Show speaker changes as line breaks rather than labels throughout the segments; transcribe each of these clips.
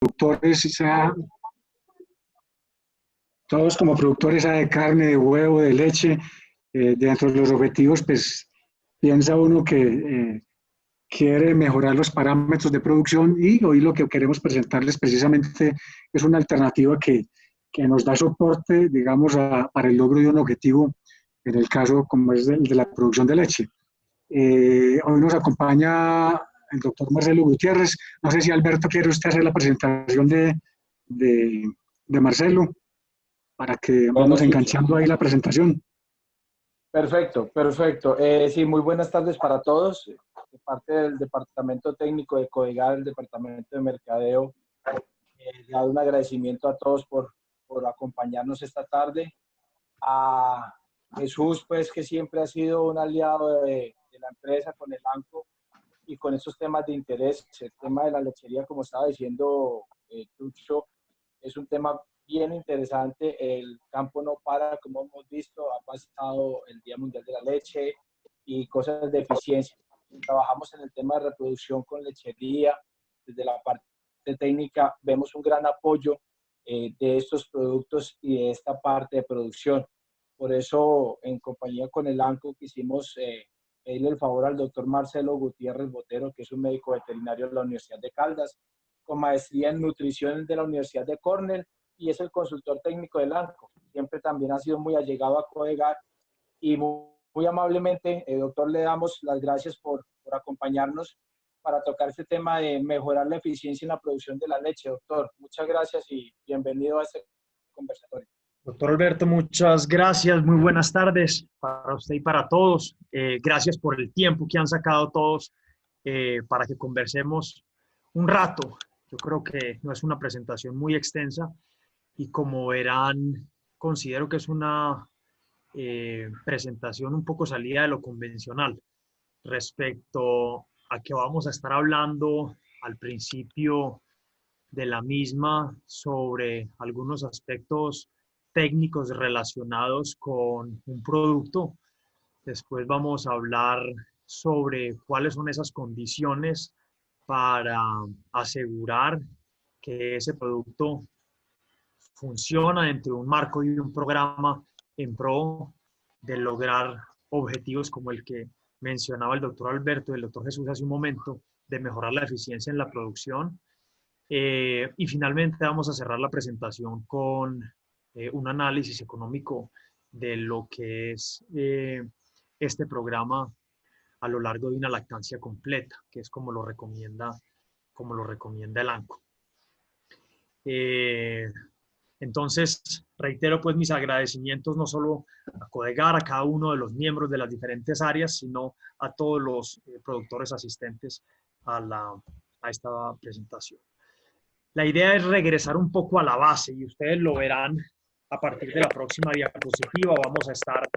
productores, todos como productores de carne, de huevo, de leche, dentro de los objetivos, pues piensa uno que quiere mejorar los parámetros de producción y hoy lo que queremos presentarles precisamente es una alternativa que nos da soporte, digamos, para el logro de un objetivo, en el caso como es el de la producción de leche. Hoy nos acompaña el doctor Marcelo Gutiérrez. No sé si Alberto quiere usted hacer la presentación de Marcelo para que
Bueno,
vamos
sí,
enganchando ahí la presentación.
perfecto, perfecto. Sí, muy buenas tardes para todos. De parte del Departamento Técnico de Codegar, el Departamento de Mercadeo, le doy un agradecimiento a todos por acompañarnos esta tarde. A Jesús, pues, que siempre ha sido un aliado de la empresa con el ANCO y con estos temas de interés. El tema de la lechería, como estaba diciendo Tucho, es un tema bien interesante. El campo no para, como hemos visto, ha pasado el Día Mundial de la Leche y cosas de eficiencia. Trabajamos en el tema de reproducción con lechería. Desde la parte técnica vemos un gran apoyo de estos productos y de esta parte de producción. Por eso, en compañía con el ANCO, quisimos pedirle el favor al doctor Marcelo Gutiérrez Botero, que es un médico veterinario de la Universidad de Caldas, con maestría en nutrición de la Universidad de Cornell y es el consultor técnico del ANCO. Siempre también ha sido muy allegado a Codegar y muy amablemente, doctor, le damos las gracias por acompañarnos para tocar este tema de mejorar la eficiencia en la producción de la leche. Doctor, muchas gracias y bienvenido a este conversatorio.
Doctor Alberto, muchas gracias. Muy buenas tardes para usted y para todos. Gracias por el tiempo que han sacado todos para que conversemos un rato. Yo creo que no es una presentación muy extensa y como verán, considero que es una presentación un poco salida de lo convencional respecto a que vamos a estar hablando al principio de la misma sobre algunos aspectos técnicos relacionados con un producto. Después vamos a hablar sobre cuáles son esas condiciones para asegurar que ese producto funciona dentro de un marco y un programa en pro de lograr objetivos como el que mencionaba el doctor Alberto y el doctor Jesús hace un momento, de mejorar la eficiencia en la producción. Y finalmente vamos a cerrar la presentación con un análisis económico de lo que es este programa a lo largo de una lactancia completa, que es como lo recomienda el ANCO. Entonces, reitero pues mis agradecimientos no solo a Codegar, a cada uno de los miembros de las diferentes áreas, sino a todos los productores asistentes a esta presentación. La idea es regresar un poco a la base y ustedes lo verán a partir de la próxima diapositiva. Vamos a estar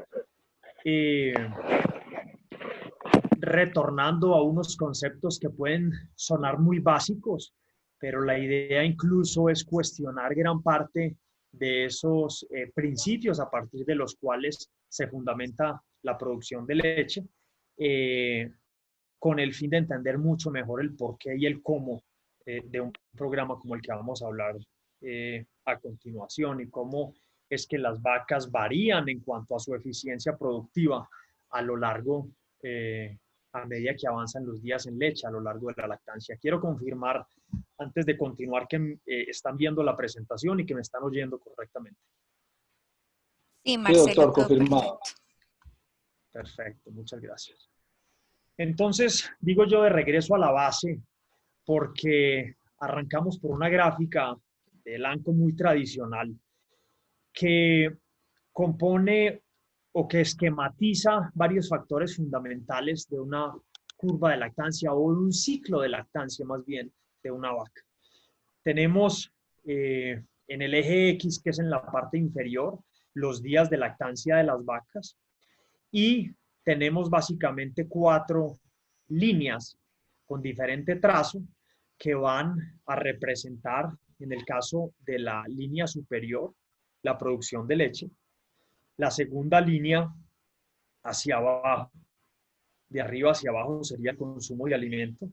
retornando a unos conceptos que pueden sonar muy básicos, pero la idea incluso es cuestionar gran parte de esos principios a partir de los cuales se fundamenta la producción de leche, con el fin de entender mucho mejor el porqué y el cómo de un programa como el que vamos a hablar a continuación y cómo es que las vacas varían en cuanto a su eficiencia productiva a lo largo, a medida que avanzan los días en leche, a lo largo de la lactancia. Quiero confirmar, antes de continuar, que están viendo la presentación y que me están oyendo correctamente.
Sí, Marcelo,
sí, doctor, confirmado.
Perfecto, muchas gracias. Entonces, digo yo de regreso a la base, porque arrancamos por una gráfica del ANCO muy tradicional que compone o que esquematiza varios factores fundamentales de una curva de lactancia o de un ciclo de lactancia más bien de una vaca. Tenemos en el eje X, que es en la parte inferior, los días de lactancia de las vacas y tenemos básicamente 4 líneas con diferente trazo que van a representar, en el caso de la línea superior, la producción de leche. La segunda línea hacia abajo, de arriba hacia abajo, sería el consumo de alimento.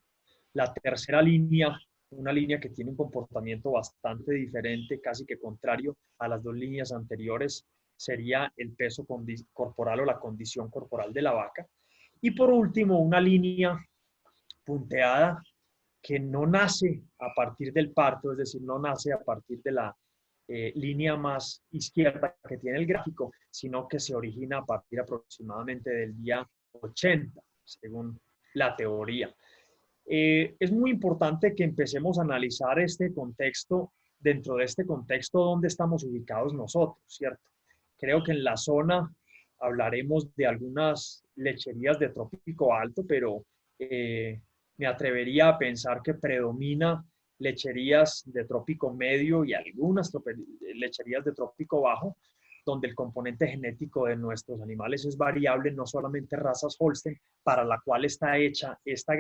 La tercera línea una línea que tiene un comportamiento bastante diferente, casi que contrario a las dos líneas anteriores, sería el peso corporal o la condición corporal de la vaca. Y por último, una línea punteada que no nace a partir del parto, es decir, no nace a partir de la línea más izquierda que tiene el gráfico, sino que se origina a partir aproximadamente del día 80, según la teoría. Es muy importante que empecemos a analizar este contexto, dentro de este contexto, dónde estamos ubicados nosotros, ¿cierto? Creo que en la zona hablaremos de algunas lecherías de trópico alto, pero me atrevería a pensar que predomina lecherías de trópico medio y algunas lecherías de trópico bajo, donde el componente genético de nuestros animales es variable, no solamente razas Holstein, para la cual está hecha esta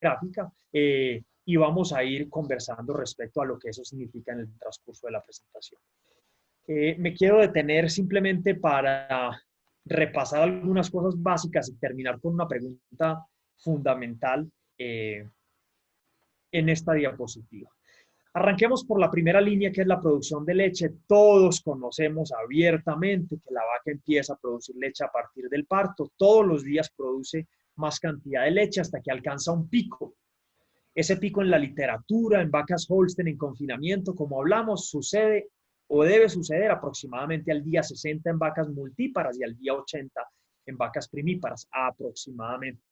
gráfica, y vamos a ir conversando respecto a lo que eso significa en el transcurso de la presentación. Me quiero detener simplemente para repasar algunas cosas básicas y terminar con una pregunta fundamental en esta diapositiva. Arranquemos por la primera línea, que es la producción de leche. Todos conocemos abiertamente que la vaca empieza a producir leche a partir del parto. Todos los días produce más cantidad de leche hasta que alcanza un pico. Ese pico en la literatura, en vacas Holstein en confinamiento, como hablamos, sucede o debe suceder aproximadamente al día 60 en vacas multíparas y al día 80 en vacas primíparas, aproximadamente.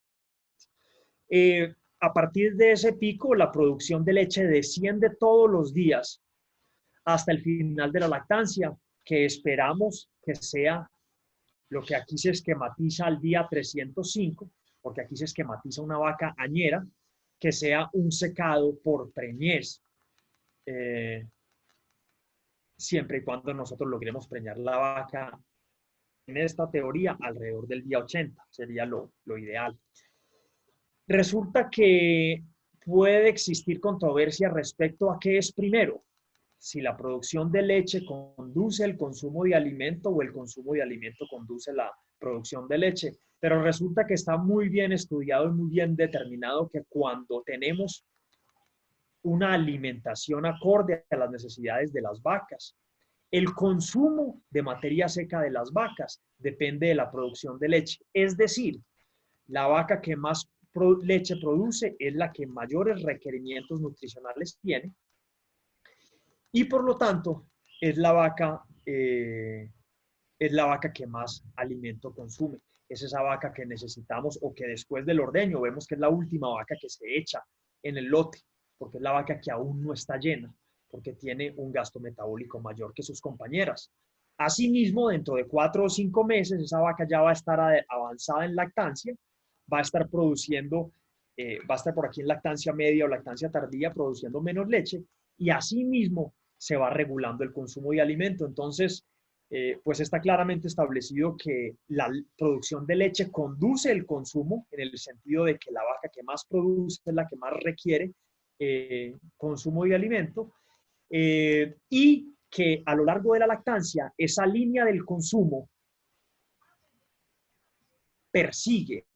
A partir de ese pico, la producción de leche desciende todos los días hasta el final de la lactancia, que esperamos que sea lo que aquí se esquematiza al día 305, porque aquí se esquematiza una vaca añera, que sea un secado por preñez, siempre y cuando nosotros logremos preñar la vaca en esta teoría alrededor del día 80, sería lo ideal. Resulta que puede existir controversia respecto a qué es primero, si la producción de leche conduce el consumo de alimento o el consumo de alimento conduce la producción de leche. Pero resulta que está muy bien estudiado y muy bien determinado que cuando tenemos una alimentación acorde a las necesidades de las vacas, el consumo de materia seca de las vacas depende de la producción de leche. Es decir, la vaca que más leche produce es la que mayores requerimientos nutricionales tiene y por lo tanto es la vaca que más alimento consume. Es esa vaca que necesitamos o que después del ordeño vemos que es la última vaca que se echa en el lote, porque es la vaca que aún no está llena, porque tiene un gasto metabólico mayor que sus compañeras. Asimismo, dentro de 4 o 5 meses, esa vaca ya va a estar avanzada en lactancia, va a estar produciendo, va a estar por aquí en lactancia media o lactancia tardía, produciendo menos leche, y asimismo se va regulando el consumo de alimento. Entonces, pues está claramente establecido que la producción de leche conduce el consumo, en el sentido de que la vaca que más produce es la que más requiere consumo de alimento, y que a lo largo de la lactancia esa línea del consumo persigue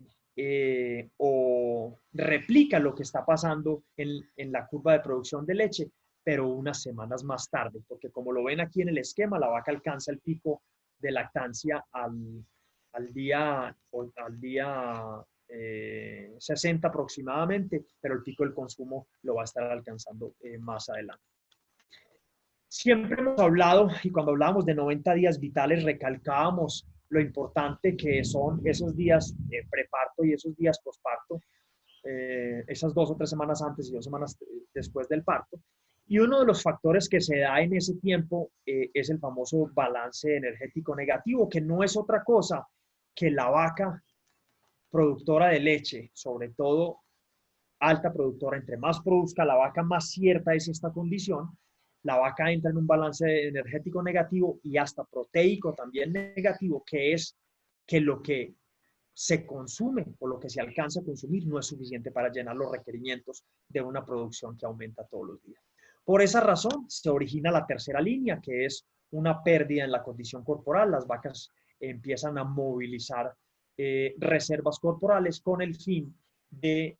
o replica lo que está pasando en la curva de producción de leche, pero unas semanas más tarde, porque como lo ven aquí en el esquema, la vaca alcanza el pico de lactancia al día 60 aproximadamente, pero el pico del consumo lo va a estar alcanzando más adelante. Siempre hemos hablado, y cuando hablábamos de 90 días vitales, recalcábamos lo importante que son esos días preparto y esos días posparto, esas 2 o 3 semanas antes y 2 semanas después del parto. Y uno de los factores que se da en ese tiempo es el famoso balance energético negativo, que no es otra cosa que la vaca productora de leche, sobre todo alta productora, entre más produzca la vaca, más cierta es esta condición. La vaca entra en un balance energético negativo y hasta proteico también negativo, que es que lo que se consume o lo que se alcanza a consumir no es suficiente para llenar los requerimientos de una producción que aumenta todos los días. Por esa razón se origina la tercera línea, que es una pérdida en la condición corporal. Las vacas empiezan a movilizar reservas corporales con el fin de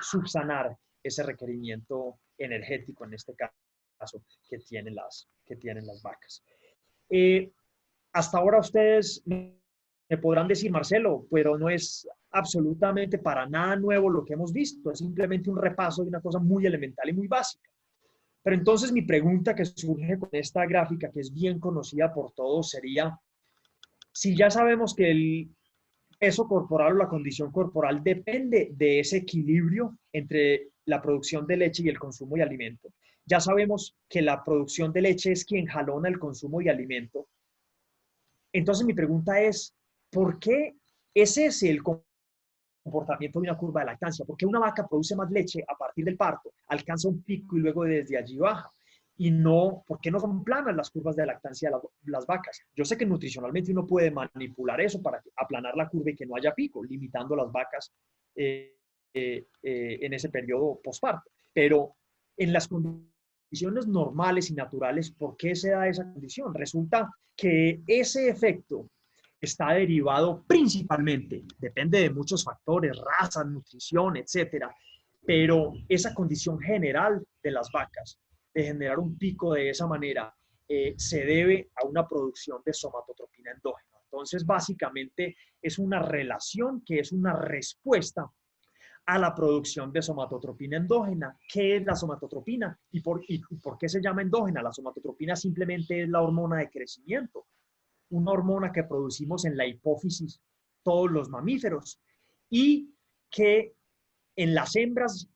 subsanar ese requerimiento energético en este caso que tienen las vacas. Hasta ahora ustedes me podrán decir, Marcelo, pero no es absolutamente para nada nuevo lo que hemos visto, es simplemente un repaso de una cosa muy elemental y muy básica. Pero entonces mi pregunta que surge con esta gráfica, que es bien conocida por todos, sería, si ya sabemos que el peso corporal o la condición corporal depende de ese equilibrio entre la producción de leche y el consumo de alimento, ya sabemos que la producción de leche es quien jalona el consumo de alimento. Entonces mi pregunta es, ¿por qué es ese el comportamiento de una curva de lactancia? ¿Por qué una vaca produce más leche a partir del parto, alcanza un pico y luego desde allí baja? Y no, ¿por qué no son planas las curvas de lactancia de las vacas? Yo sé que nutricionalmente uno puede manipular eso para aplanar la curva y que no haya pico, limitando las vacas en ese periodo posparto. Pero en las condiciones normales y naturales, ¿por qué se da esa condición? Resulta que ese efecto está derivado principalmente, depende de muchos factores, raza, nutrición, etcétera, pero esa condición general de las vacas, de generar un pico de esa manera, se debe a una producción de somatotropina endógena. Entonces, básicamente, es una relación que es una respuesta a la producción de somatotropina endógena. ¿Qué es la somatotropina? ¿Y por qué se llama endógena? La somatotropina simplemente es la hormona de crecimiento, una hormona que producimos en la hipófisis todos los mamíferos y que en las hembras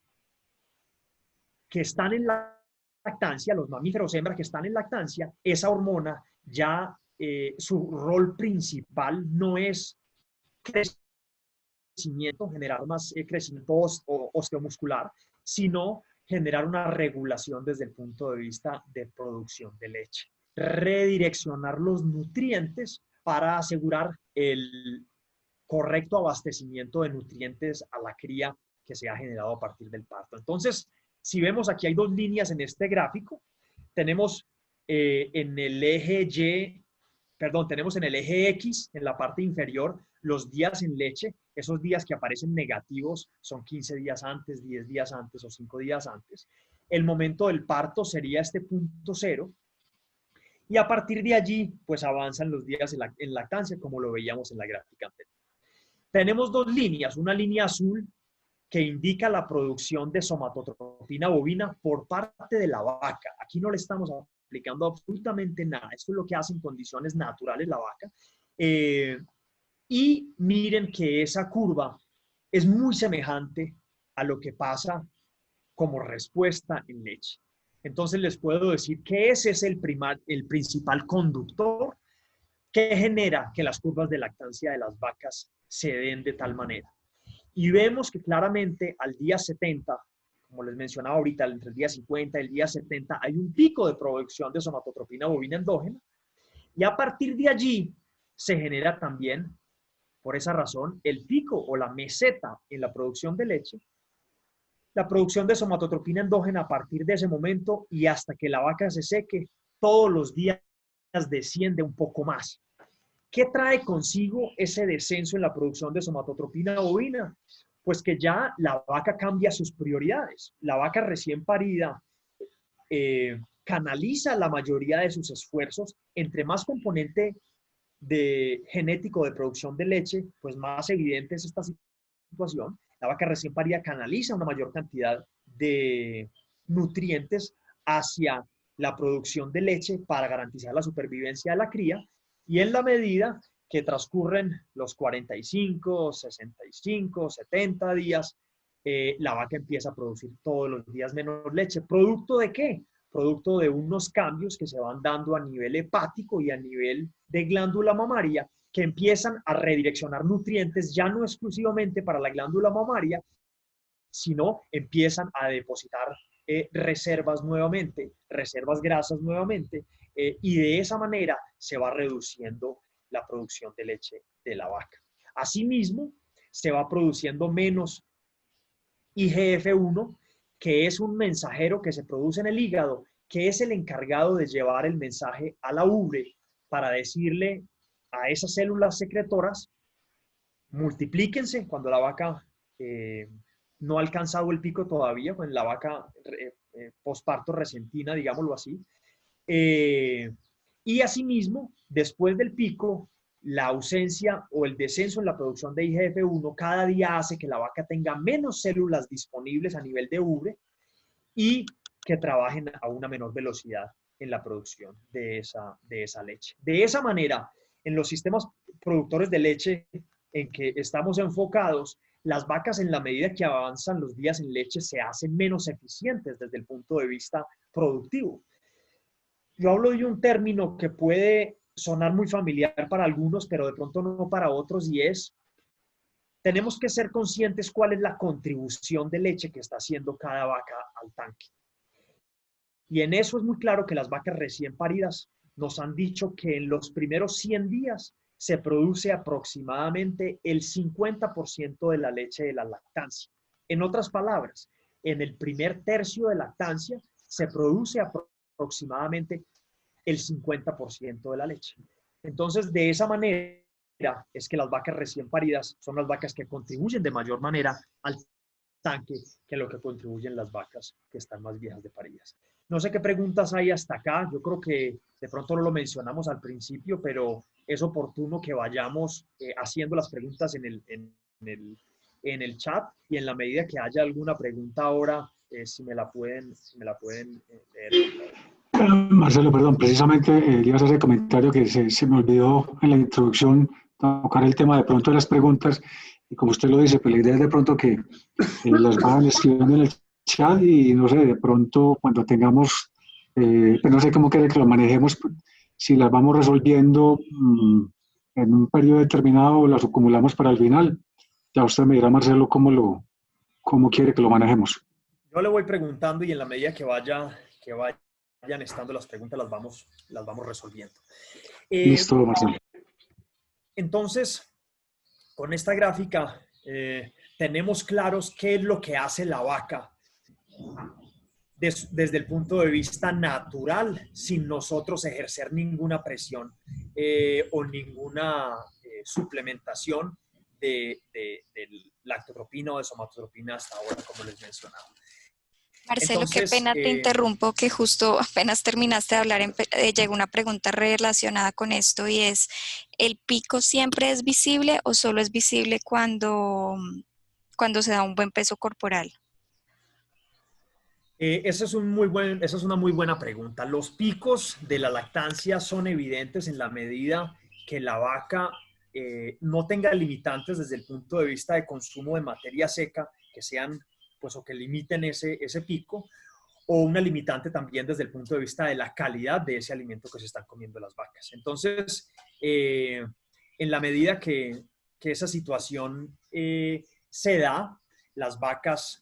que están en lactancia, los mamíferos hembras que están en lactancia, esa hormona ya su rol principal no es crecimiento, generar más crecimiento osteomuscular, sino generar una regulación desde el punto de vista de producción de leche. Redireccionar los nutrientes para asegurar el correcto abastecimiento de nutrientes a la cría que se ha generado a partir del parto. Entonces, si vemos aquí hay dos líneas en este gráfico. Tenemos en el eje Y, perdón, tenemos en el eje X, en la parte inferior, los días en leche. Esos días que aparecen negativos son 15 días antes, 10 días antes o 5 días antes. El momento del parto sería este punto cero. Y a partir de allí, pues avanzan los días en lactancia, como lo veíamos en la gráfica anterior. Tenemos dos líneas, una línea azul que indica la producción de somatotropina bovina por parte de la vaca. Aquí no le estamos aplicando absolutamente nada. Esto es lo que hace en condiciones naturales la vaca. Y miren que esa curva es muy semejante a lo que pasa como respuesta en leche. Entonces les puedo decir que ese es el principal conductor que genera que las curvas de lactancia de las vacas se den de tal manera. Y vemos que claramente al día 70, como les mencionaba ahorita, entre el día 50 y el día 70, hay un pico de producción de somatotropina bovina endógena. Y a partir de allí se genera también, por esa razón, el pico o la meseta en la producción de leche, la producción de somatotropina endógena a partir de ese momento y hasta que la vaca se seque, todos los días desciende un poco más. ¿Qué trae consigo ese descenso en la producción de somatotropina bovina? Pues que ya la vaca cambia sus prioridades. La vaca recién parida canaliza la mayoría de sus esfuerzos. Entre más componente genético de producción de leche, pues más evidente es esta situación. La vaca recién parida canaliza una mayor cantidad de nutrientes hacia la producción de leche para garantizar la supervivencia de la cría. Y en la medida que transcurren los 45, 65, 70 días, la vaca empieza a producir todos los días menos leche. ¿Producto de qué? Producto de unos cambios que se van dando a nivel hepático y a nivel de glándula mamaria, que empiezan a redireccionar nutrientes ya no exclusivamente para la glándula mamaria, sino empiezan a depositar reservas nuevamente, reservas grasas nuevamente, y de esa manera se va reduciendo la producción de leche de la vaca. Asimismo, se va produciendo menos IGF-1, que es un mensajero que se produce en el hígado, que es el encargado de llevar el mensaje a la ubre para decirle a esas células secretoras, multiplíquense cuando la vaca no ha alcanzado el pico todavía, cuando la vaca posparto resentina, digámoslo así. Y asimismo, después del pico, la ausencia o el descenso en la producción de IGF-1 cada día hace que la vaca tenga menos células disponibles a nivel de ubre y que trabajen a una menor velocidad en la producción de esa leche. De esa manera, en los sistemas productores de leche en que estamos enfocados, las vacas, en la medida que avanzan los días en leche, se hacen menos eficientes desde el punto de vista productivo. Yo hablo de un término que puede sonar muy familiar para algunos, pero de pronto no para otros, y es, tenemos que ser conscientes cuál es la contribución de leche que está haciendo cada vaca al tanque. Y en eso es muy claro que las vacas recién paridas nos han dicho que en los primeros 100 días se produce aproximadamente el 50% de la leche de la lactancia. En otras palabras, en el primer tercio de lactancia se produce aproximadamente el 50% de la leche. Entonces, de esa manera es que las vacas recién paridas son las vacas que contribuyen de mayor manera al tanque que lo que contribuyen las vacas que están más viejas de paridas. No sé qué preguntas hay hasta acá. Yo creo que de pronto no lo mencionamos al principio, pero es oportuno que vayamos haciendo las preguntas en el chat, y en la medida que haya alguna pregunta ahora, si me la pueden leer.
Marcelo, perdón, precisamente ibas a hacer el comentario que se me olvidó en la introducción tocar el tema de pronto de las preguntas, y como usted lo dice, pues la idea es de pronto que las vayan escribiendo en el chat, y no sé, de pronto cuando tengamos, pues no sé cómo quiere que lo manejemos, si las vamos resolviendo en un periodo determinado o las acumulamos para el final. Ya usted me dirá, Marcelo, cómo quiere que lo manejemos.
Yo le voy preguntando, y en la medida que vayan estando las preguntas, las vamos resolviendo.
Listo, Marcelo.
Entonces, con esta gráfica tenemos claros qué es lo que hace la vaca desde el punto de vista natural, sin nosotros ejercer ninguna presión o ninguna suplementación de lactotropina o de somatotropina hasta ahora, como les mencionaba.
Marcelo,
Entonces,
qué pena te interrumpo, que justo apenas terminaste de hablar, llegó una pregunta relacionada con esto, y es, ¿el pico siempre es visible o solo es visible cuando se da un buen peso corporal?
Esa es una muy buena pregunta. Los picos de la lactancia son evidentes en la medida que la vaca no tenga limitantes desde el punto de vista de consumo de materia seca que sean, pues, o que limiten ese pico, o una limitante también desde el punto de vista de la calidad de ese alimento que se están comiendo las vacas. Entonces, en la medida que esa situación se da, las vacas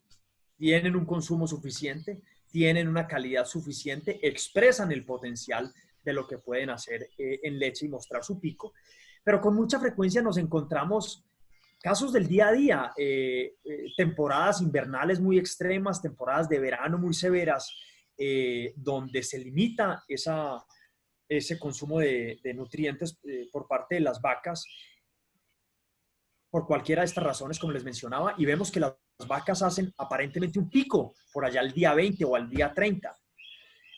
tienen un consumo suficiente, tienen una calidad suficiente, expresan el potencial de lo que pueden hacer en leche y mostrar su pico, pero con mucha frecuencia nos encontramos casos del día a día, temporadas invernales muy extremas, temporadas de verano muy severas, donde se limita ese consumo de nutrientes por parte de las vacas, por cualquiera de estas razones, como les mencionaba, y vemos que las vacas hacen aparentemente un pico por allá al día 20 o al día 30.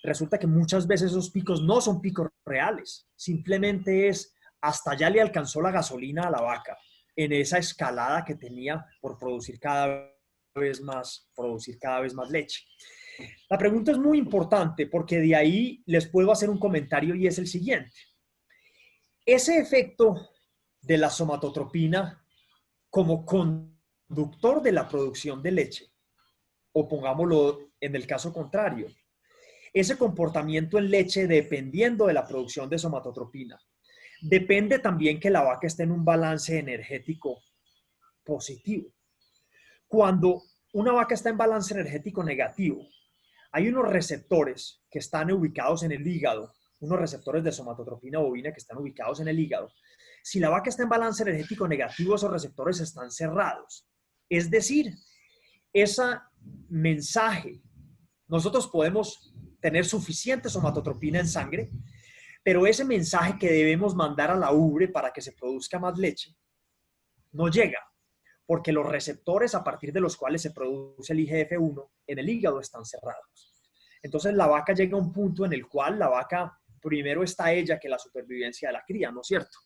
Resulta que muchas veces esos picos no son picos reales, simplemente es hasta ya le alcanzó la gasolina a la vaca en esa escalada que tenía por producir cada vez más leche. La pregunta es muy importante porque de ahí les puedo hacer un comentario, y es el siguiente. Ese efecto de la somatotropina como conductor de la producción de leche, o pongámoslo en el caso contrario, ese comportamiento en leche dependiendo de la producción de somatotropina, depende también que la vaca esté en un balance energético positivo. Cuando una vaca está en balance energético negativo, hay unos receptores que están ubicados en el hígado, unos receptores de somatotropina bovina que están ubicados en el hígado. Si la vaca está en balance energético negativo, esos receptores están cerrados. Es decir, ese mensaje, nosotros podemos tener suficiente somatotropina en sangre, pero ese mensaje que debemos mandar a la ubre para que se produzca más leche no llega, porque los receptores a partir de los cuales se produce el IGF-1 en el hígado están cerrados.
Entonces la vaca llega a un punto en el cual la vaca, primero está ella que la supervivencia de la cría, ¿no es cierto?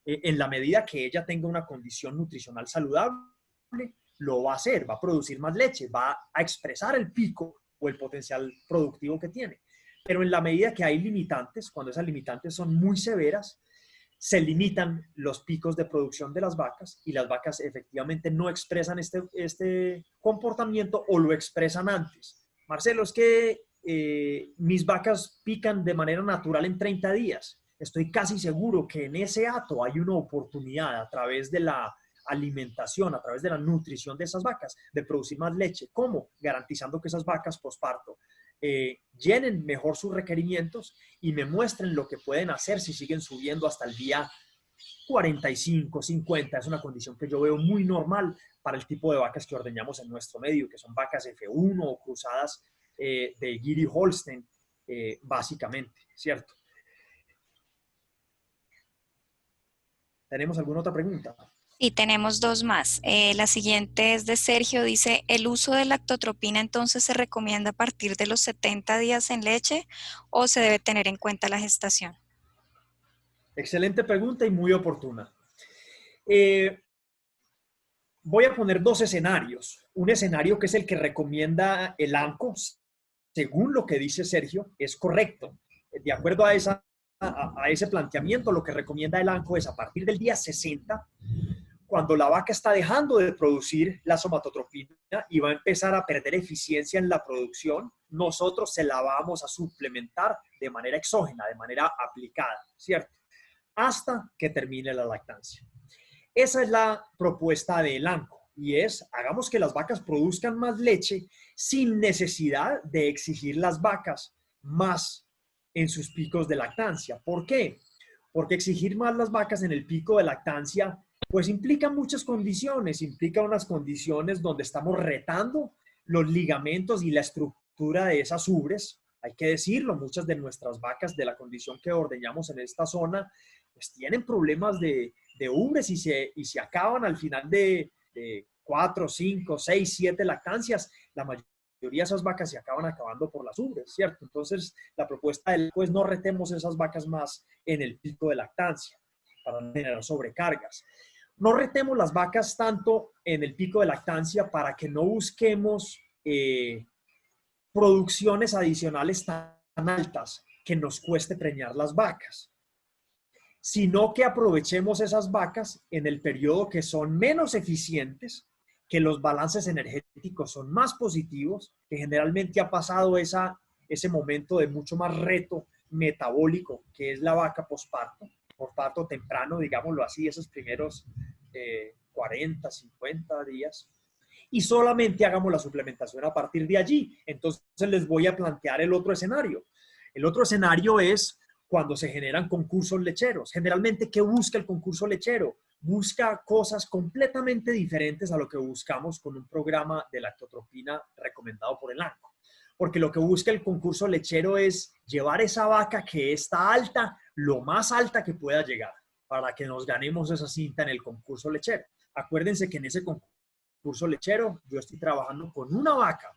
En la medida que ella tenga una condición nutricional saludable, lo va a hacer, va a producir más leche, va a expresar el pico o el potencial productivo que tiene. Pero en la medida que hay limitantes, cuando esas limitantes son muy severas, se limitan los picos de producción de las vacas y las vacas efectivamente no expresan este comportamiento o lo expresan antes. Marcelo, es que mis vacas pican de manera natural en 30 días. Estoy casi seguro que en ese hato hay una oportunidad a través de la alimentación, a través de la nutrición de esas vacas, de producir más leche. ¿Cómo? Garantizando que esas vacas posparto llenen mejor sus requerimientos y me muestren lo que pueden hacer si siguen subiendo hasta el día 45, 50. Es una condición que yo veo muy normal para el tipo de vacas que ordeñamos en nuestro medio, que son vacas F1 o cruzadas de Gyri Holstein, básicamente, ¿cierto? ¿Tenemos alguna otra pregunta?
Y tenemos dos más. La siguiente es de Sergio, dice, ¿el uso de lactotropina entonces se recomienda a partir de los 70 días en leche o se debe tener en cuenta la gestación?
Excelente pregunta y muy oportuna. Voy a poner dos escenarios. Un escenario que es el que recomienda el ANCO, según lo que dice Sergio, es correcto. De acuerdo a ese planteamiento, lo que recomienda el ANCO es a partir del día 60, cuando la vaca está dejando de producir la somatotropina y va a empezar a perder eficiencia en la producción, nosotros se la vamos a suplementar de manera exógena, de manera aplicada, ¿cierto? Hasta que termine la lactancia. Esa es la propuesta del ANCO y es, hagamos que las vacas produzcan más leche sin necesidad de exigir las vacas más en sus picos de lactancia. ¿Por qué? Porque exigir más las vacas en el pico de lactancia pues implica muchas condiciones, implica unas condiciones donde estamos retando los ligamentos y la estructura de esas ubres. Hay que decirlo, muchas de nuestras vacas de la condición que ordeñamos en esta zona, pues tienen problemas de ubres y se acaban al final de 4, 5, 6, 7 lactancias. La mayoría de esas vacas se acaban acabando por las ubres, ¿cierto? Entonces, la propuesta es, pues, no retemos esas vacas más en el pico de lactancia para no generar sobrecargas. No retemos las vacas tanto en el pico de lactancia para que no busquemos producciones adicionales tan altas que nos cueste preñar las vacas, sino que aprovechemos esas vacas en el periodo que son menos eficientes, que los balances energéticos son más positivos, que generalmente ha pasado ese momento de mucho más reto metabólico, que es la vaca posparto, por parto temprano, digámoslo así, esos primeros 40, 50 días, y solamente hagamos la suplementación a partir de allí. Entonces les voy a plantear el otro escenario. El otro escenario es cuando se generan concursos lecheros. Generalmente, ¿qué busca el concurso lechero? Busca cosas completamente diferentes a lo que buscamos con un programa de lactotropina recomendado por el ANCO. Porque lo que busca el concurso lechero es llevar esa vaca que está alta, lo más alta que pueda llegar, para que nos ganemos esa cinta en el concurso lechero. Acuérdense que en ese concurso lechero yo estoy trabajando con una vaca,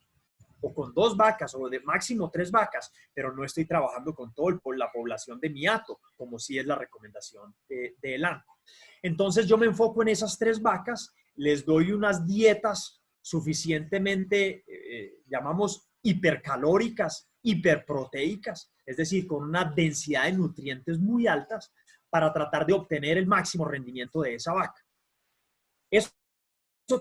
o con 2 vacas, o de máximo 3 vacas, pero no estoy trabajando con toda la población de mi hato, como sí es la recomendación del ANCO. Entonces yo me enfoco en esas 3 vacas, les doy unas dietas suficientemente, llamamos hipercalóricas, hiperproteicas, es decir, con una densidad de nutrientes muy altas para tratar de obtener el máximo rendimiento de esa vaca. Eso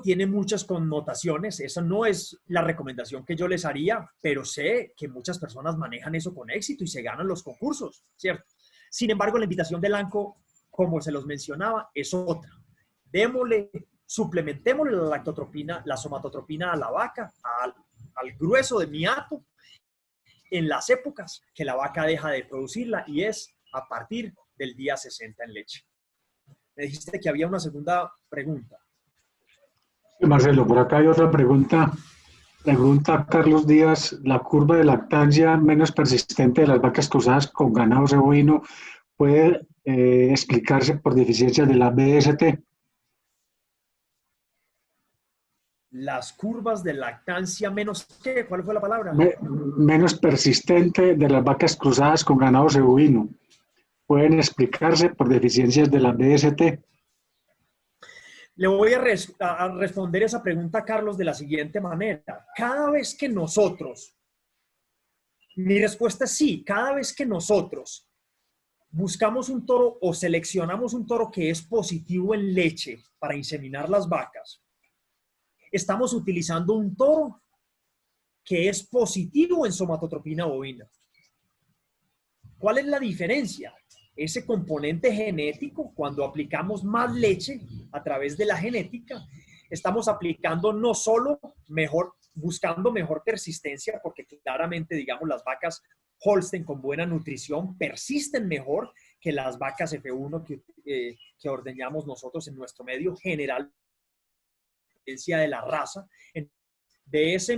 tiene muchas connotaciones, esa no es la recomendación que yo les haría, pero sé que muchas personas manejan eso con éxito y se ganan los concursos, ¿cierto? Sin embargo, la invitación del ANCO, como se los mencionaba, es otra. Démosle, suplementémosle la lactotropina, la somatotropina a la vaca, al grueso de mi hato, en las épocas que la vaca deja de producirla y es a partir del día 60 en leche. Me dijiste que había una segunda pregunta.
Marcelo, por acá hay otra pregunta. Pregunta Carlos Díaz, ¿la curva de lactancia menos persistente de las vacas cruzadas con ganado ovino puede explicarse por deficiencias de la BST?
las curvas de lactancia menos, ¿qué? ¿Cuál fue la palabra?
Menos persistente de las vacas cruzadas con ganado cebovino. Pueden explicarse por deficiencias de la BST.
Le voy a responder esa pregunta, Carlos, de la siguiente manera. Cada vez que nosotros, mi respuesta es sí, cada vez que nosotros buscamos un toro o seleccionamos un toro que es positivo en leche para inseminar las vacas, estamos utilizando un toro que es positivo en somatotropina bovina. ¿Cuál es la diferencia? Ese componente genético, cuando aplicamos más leche a través de la genética, estamos aplicando no solo buscando mejor persistencia, porque claramente, digamos, las vacas Holstein con buena nutrición persisten mejor que las vacas F1 que ordeñamos nosotros en nuestro medio general de la raza. De ese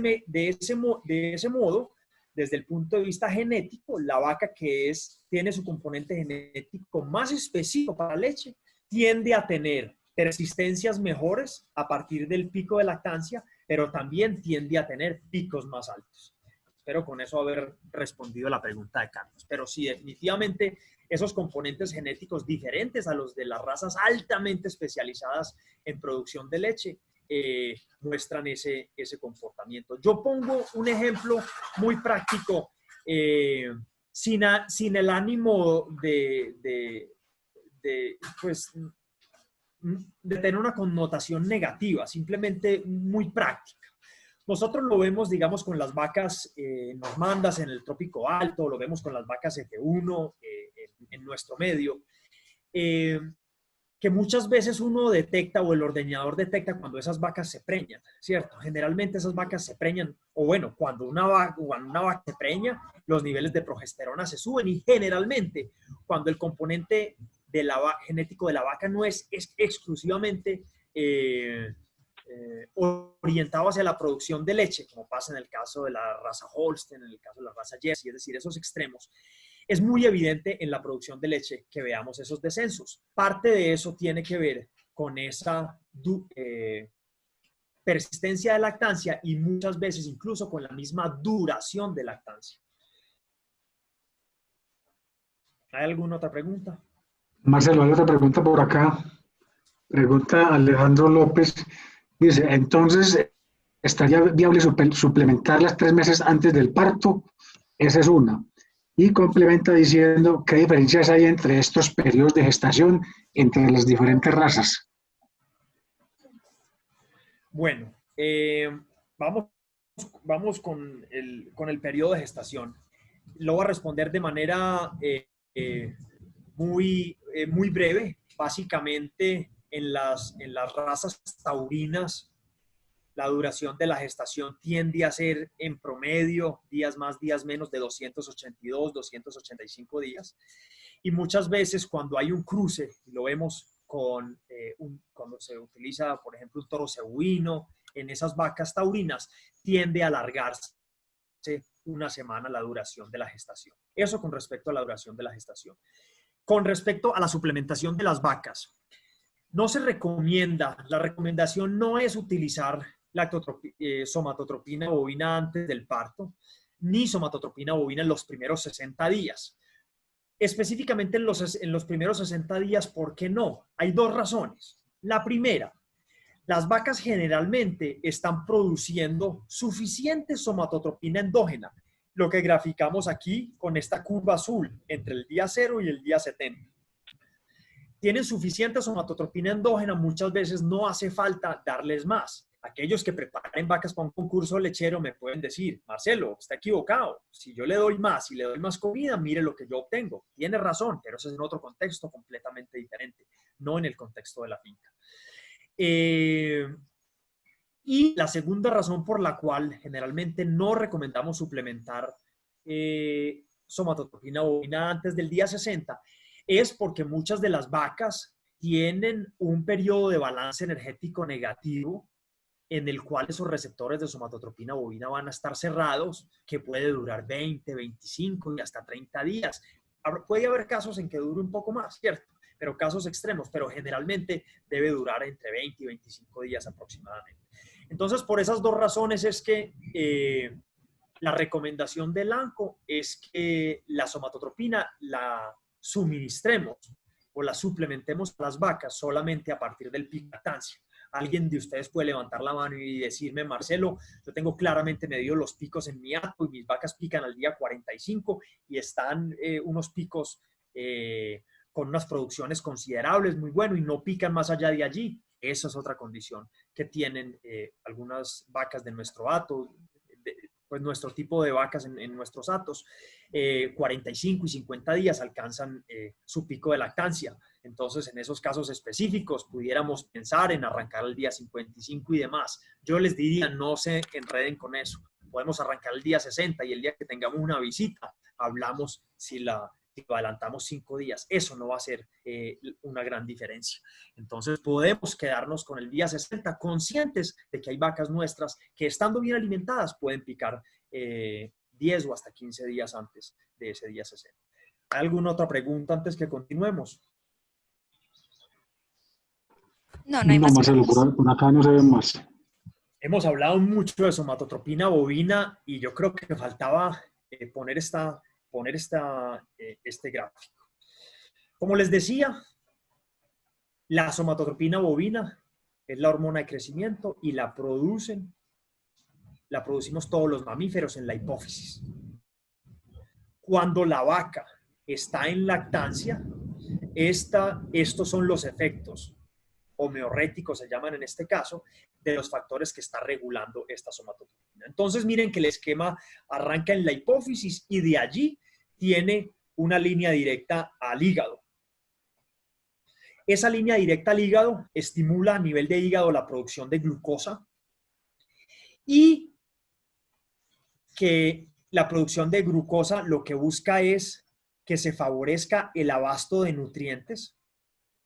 modo, desde el punto de vista genético, la vaca que tiene su componente genético más específico para la leche, tiende a tener persistencias mejores a partir del pico de lactancia, pero también tiende a tener picos más altos. Espero con eso haber respondido a la pregunta de Carlos. Pero sí, definitivamente esos componentes genéticos diferentes a los de las razas altamente especializadas en producción de leche muestran ese comportamiento. Yo pongo un ejemplo muy práctico, sin el ánimo de tener una connotación negativa, simplemente muy práctica. Nosotros lo vemos, digamos, con las vacas normandas en el trópico alto, lo vemos con las vacas F1 en nuestro medio, que muchas veces uno detecta o el ordeñador detecta cuando esas vacas se preñan, ¿cierto? Generalmente esas vacas se preñan, o bueno, cuando una vaca se preña, los niveles de progesterona se suben y generalmente cuando el componente genético de la vaca no es exclusivamente orientado hacia la producción de leche, como pasa en el caso de la raza Holstein, en el caso de la raza Jersey, es decir, esos extremos, es muy evidente en la producción de leche que veamos esos descensos. Parte de eso tiene que ver con esa persistencia de lactancia y muchas veces incluso con la misma duración de lactancia. ¿Hay alguna otra pregunta?
Marcelo, hay otra pregunta por acá. Pregunta Alejandro López. Dice, entonces, ¿estaría viable suplementar las 3 meses antes del parto? Esa es una. Y complementa diciendo, ¿qué diferencias hay entre estos periodos de gestación entre las diferentes razas?
Bueno, vamos con el periodo de gestación. Lo voy a responder de manera muy breve. Básicamente, en las razas taurinas, la duración de la gestación tiende a ser en promedio días más, días menos de 282, 285 días. Y muchas veces cuando hay un cruce, lo vemos cuando se utiliza, por ejemplo, un toro cebuino en esas vacas taurinas, tiende a alargarse una semana la duración de la gestación. Eso con respecto a la duración de la gestación. Con respecto a la suplementación de las vacas, no se recomienda, la recomendación no es utilizar somatotropina bovina antes del parto, ni somatotropina bovina en los primeros 60 días. Específicamente en los primeros 60 días, ¿por qué no? Hay 2 razones. La primera, las vacas generalmente están produciendo suficiente somatotropina endógena, lo que graficamos aquí con esta curva azul entre el día 0 y el día 70. Tienen suficiente somatotropina endógena, muchas veces no hace falta darles más. Aquellos que preparen vacas para un concurso lechero me pueden decir, Marcelo, está equivocado. Si yo le doy más y le doy más comida, mire lo que yo obtengo. Tiene razón, pero eso es en otro contexto completamente diferente, no en el contexto de la finca. Y la segunda razón por la cual generalmente no recomendamos suplementar somatotropina bovina antes del día 60 es porque muchas de las vacas tienen un periodo de balance energético negativo en el cual esos receptores de somatotropina bovina van a estar cerrados, que puede durar 20, 25 y hasta 30 días. Puede haber casos en que dure un poco más, ¿cierto? Pero casos extremos, pero generalmente debe durar entre 20 y 25 días aproximadamente. Entonces, por esas dos razones es que la recomendación del ANCO es que la somatotropina la suministremos o la suplementemos a las vacas solamente a partir del pico de lactancia. Alguien de ustedes puede levantar la mano y decirme, Marcelo, yo tengo claramente medido los picos en mi hato y mis vacas pican al día 45 y están unos picos con unas producciones considerables, muy bueno, y no pican más allá de allí. Esa es otra condición que tienen algunas vacas de nuestro hato, pues nuestro tipo de vacas en nuestros hatos. 45 y 50 días alcanzan su pico de lactancia. Entonces, en esos casos específicos, pudiéramos pensar en arrancar el día 55 y demás. Yo les diría, no se enreden con eso. Podemos arrancar el día 60 y el día que tengamos una visita, hablamos si lo adelantamos 5 días. Eso no va a ser una gran diferencia. Entonces, podemos quedarnos con el día 60 conscientes de que hay vacas nuestras que, estando bien alimentadas, pueden picar 10 o hasta 15 días antes de ese día 60. ¿Hay alguna otra pregunta antes que continuemos?
No, no hay
No,
más
Marcelo,
preguntas.
por acá no se ven más.
Hemos hablado mucho de somatotropina bovina y yo creo que faltaba poner este gráfico. Como les decía, la somatotropina bovina es la hormona de crecimiento y la producimos todos los mamíferos en la hipófisis. Cuando la vaca está en lactancia, estos son los efectos homeorréticos, se llaman en este caso, de los factores que está regulando esta somatotropina. Entonces, miren que el esquema arranca en la hipófisis y de allí tiene una línea directa al hígado. Esa línea directa al hígado estimula a nivel de hígado la producción de glucosa y que la producción de glucosa lo que busca es que se favorezca el abasto de nutrientes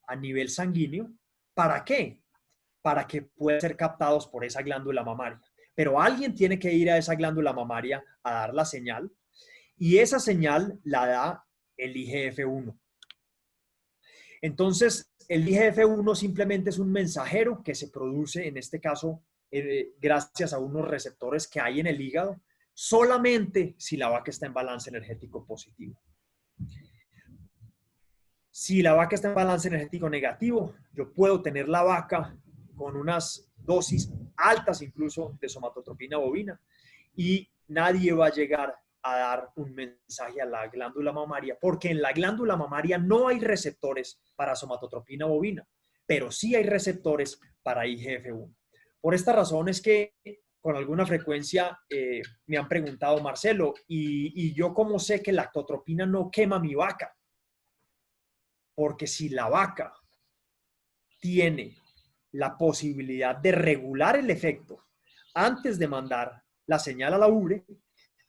a nivel sanguíneo. ¿Para qué? Para que puedan ser captados por esa glándula mamaria. Pero alguien tiene que ir a esa glándula mamaria a dar la señal y esa señal la da el IGF-1. Entonces, el IGF-1 simplemente es un mensajero que se produce, en este caso, gracias a unos receptores que hay en el hígado, solamente si la vaca está en balance energético positivo. Si la vaca está en balance energético negativo, yo puedo tener la vaca con unas dosis altas incluso de somatotropina bovina y nadie va a llegar a dar un mensaje a la glándula mamaria porque en la glándula mamaria no hay receptores para somatotropina bovina, pero sí hay receptores para IGF-1. Por esta razón es que con alguna frecuencia me han preguntado, Marcelo, ¿y yo cómo sé que la lactotropina no quema mi vaca? Porque si la vaca tiene la posibilidad de regular el efecto antes de mandar la señal a la ubre,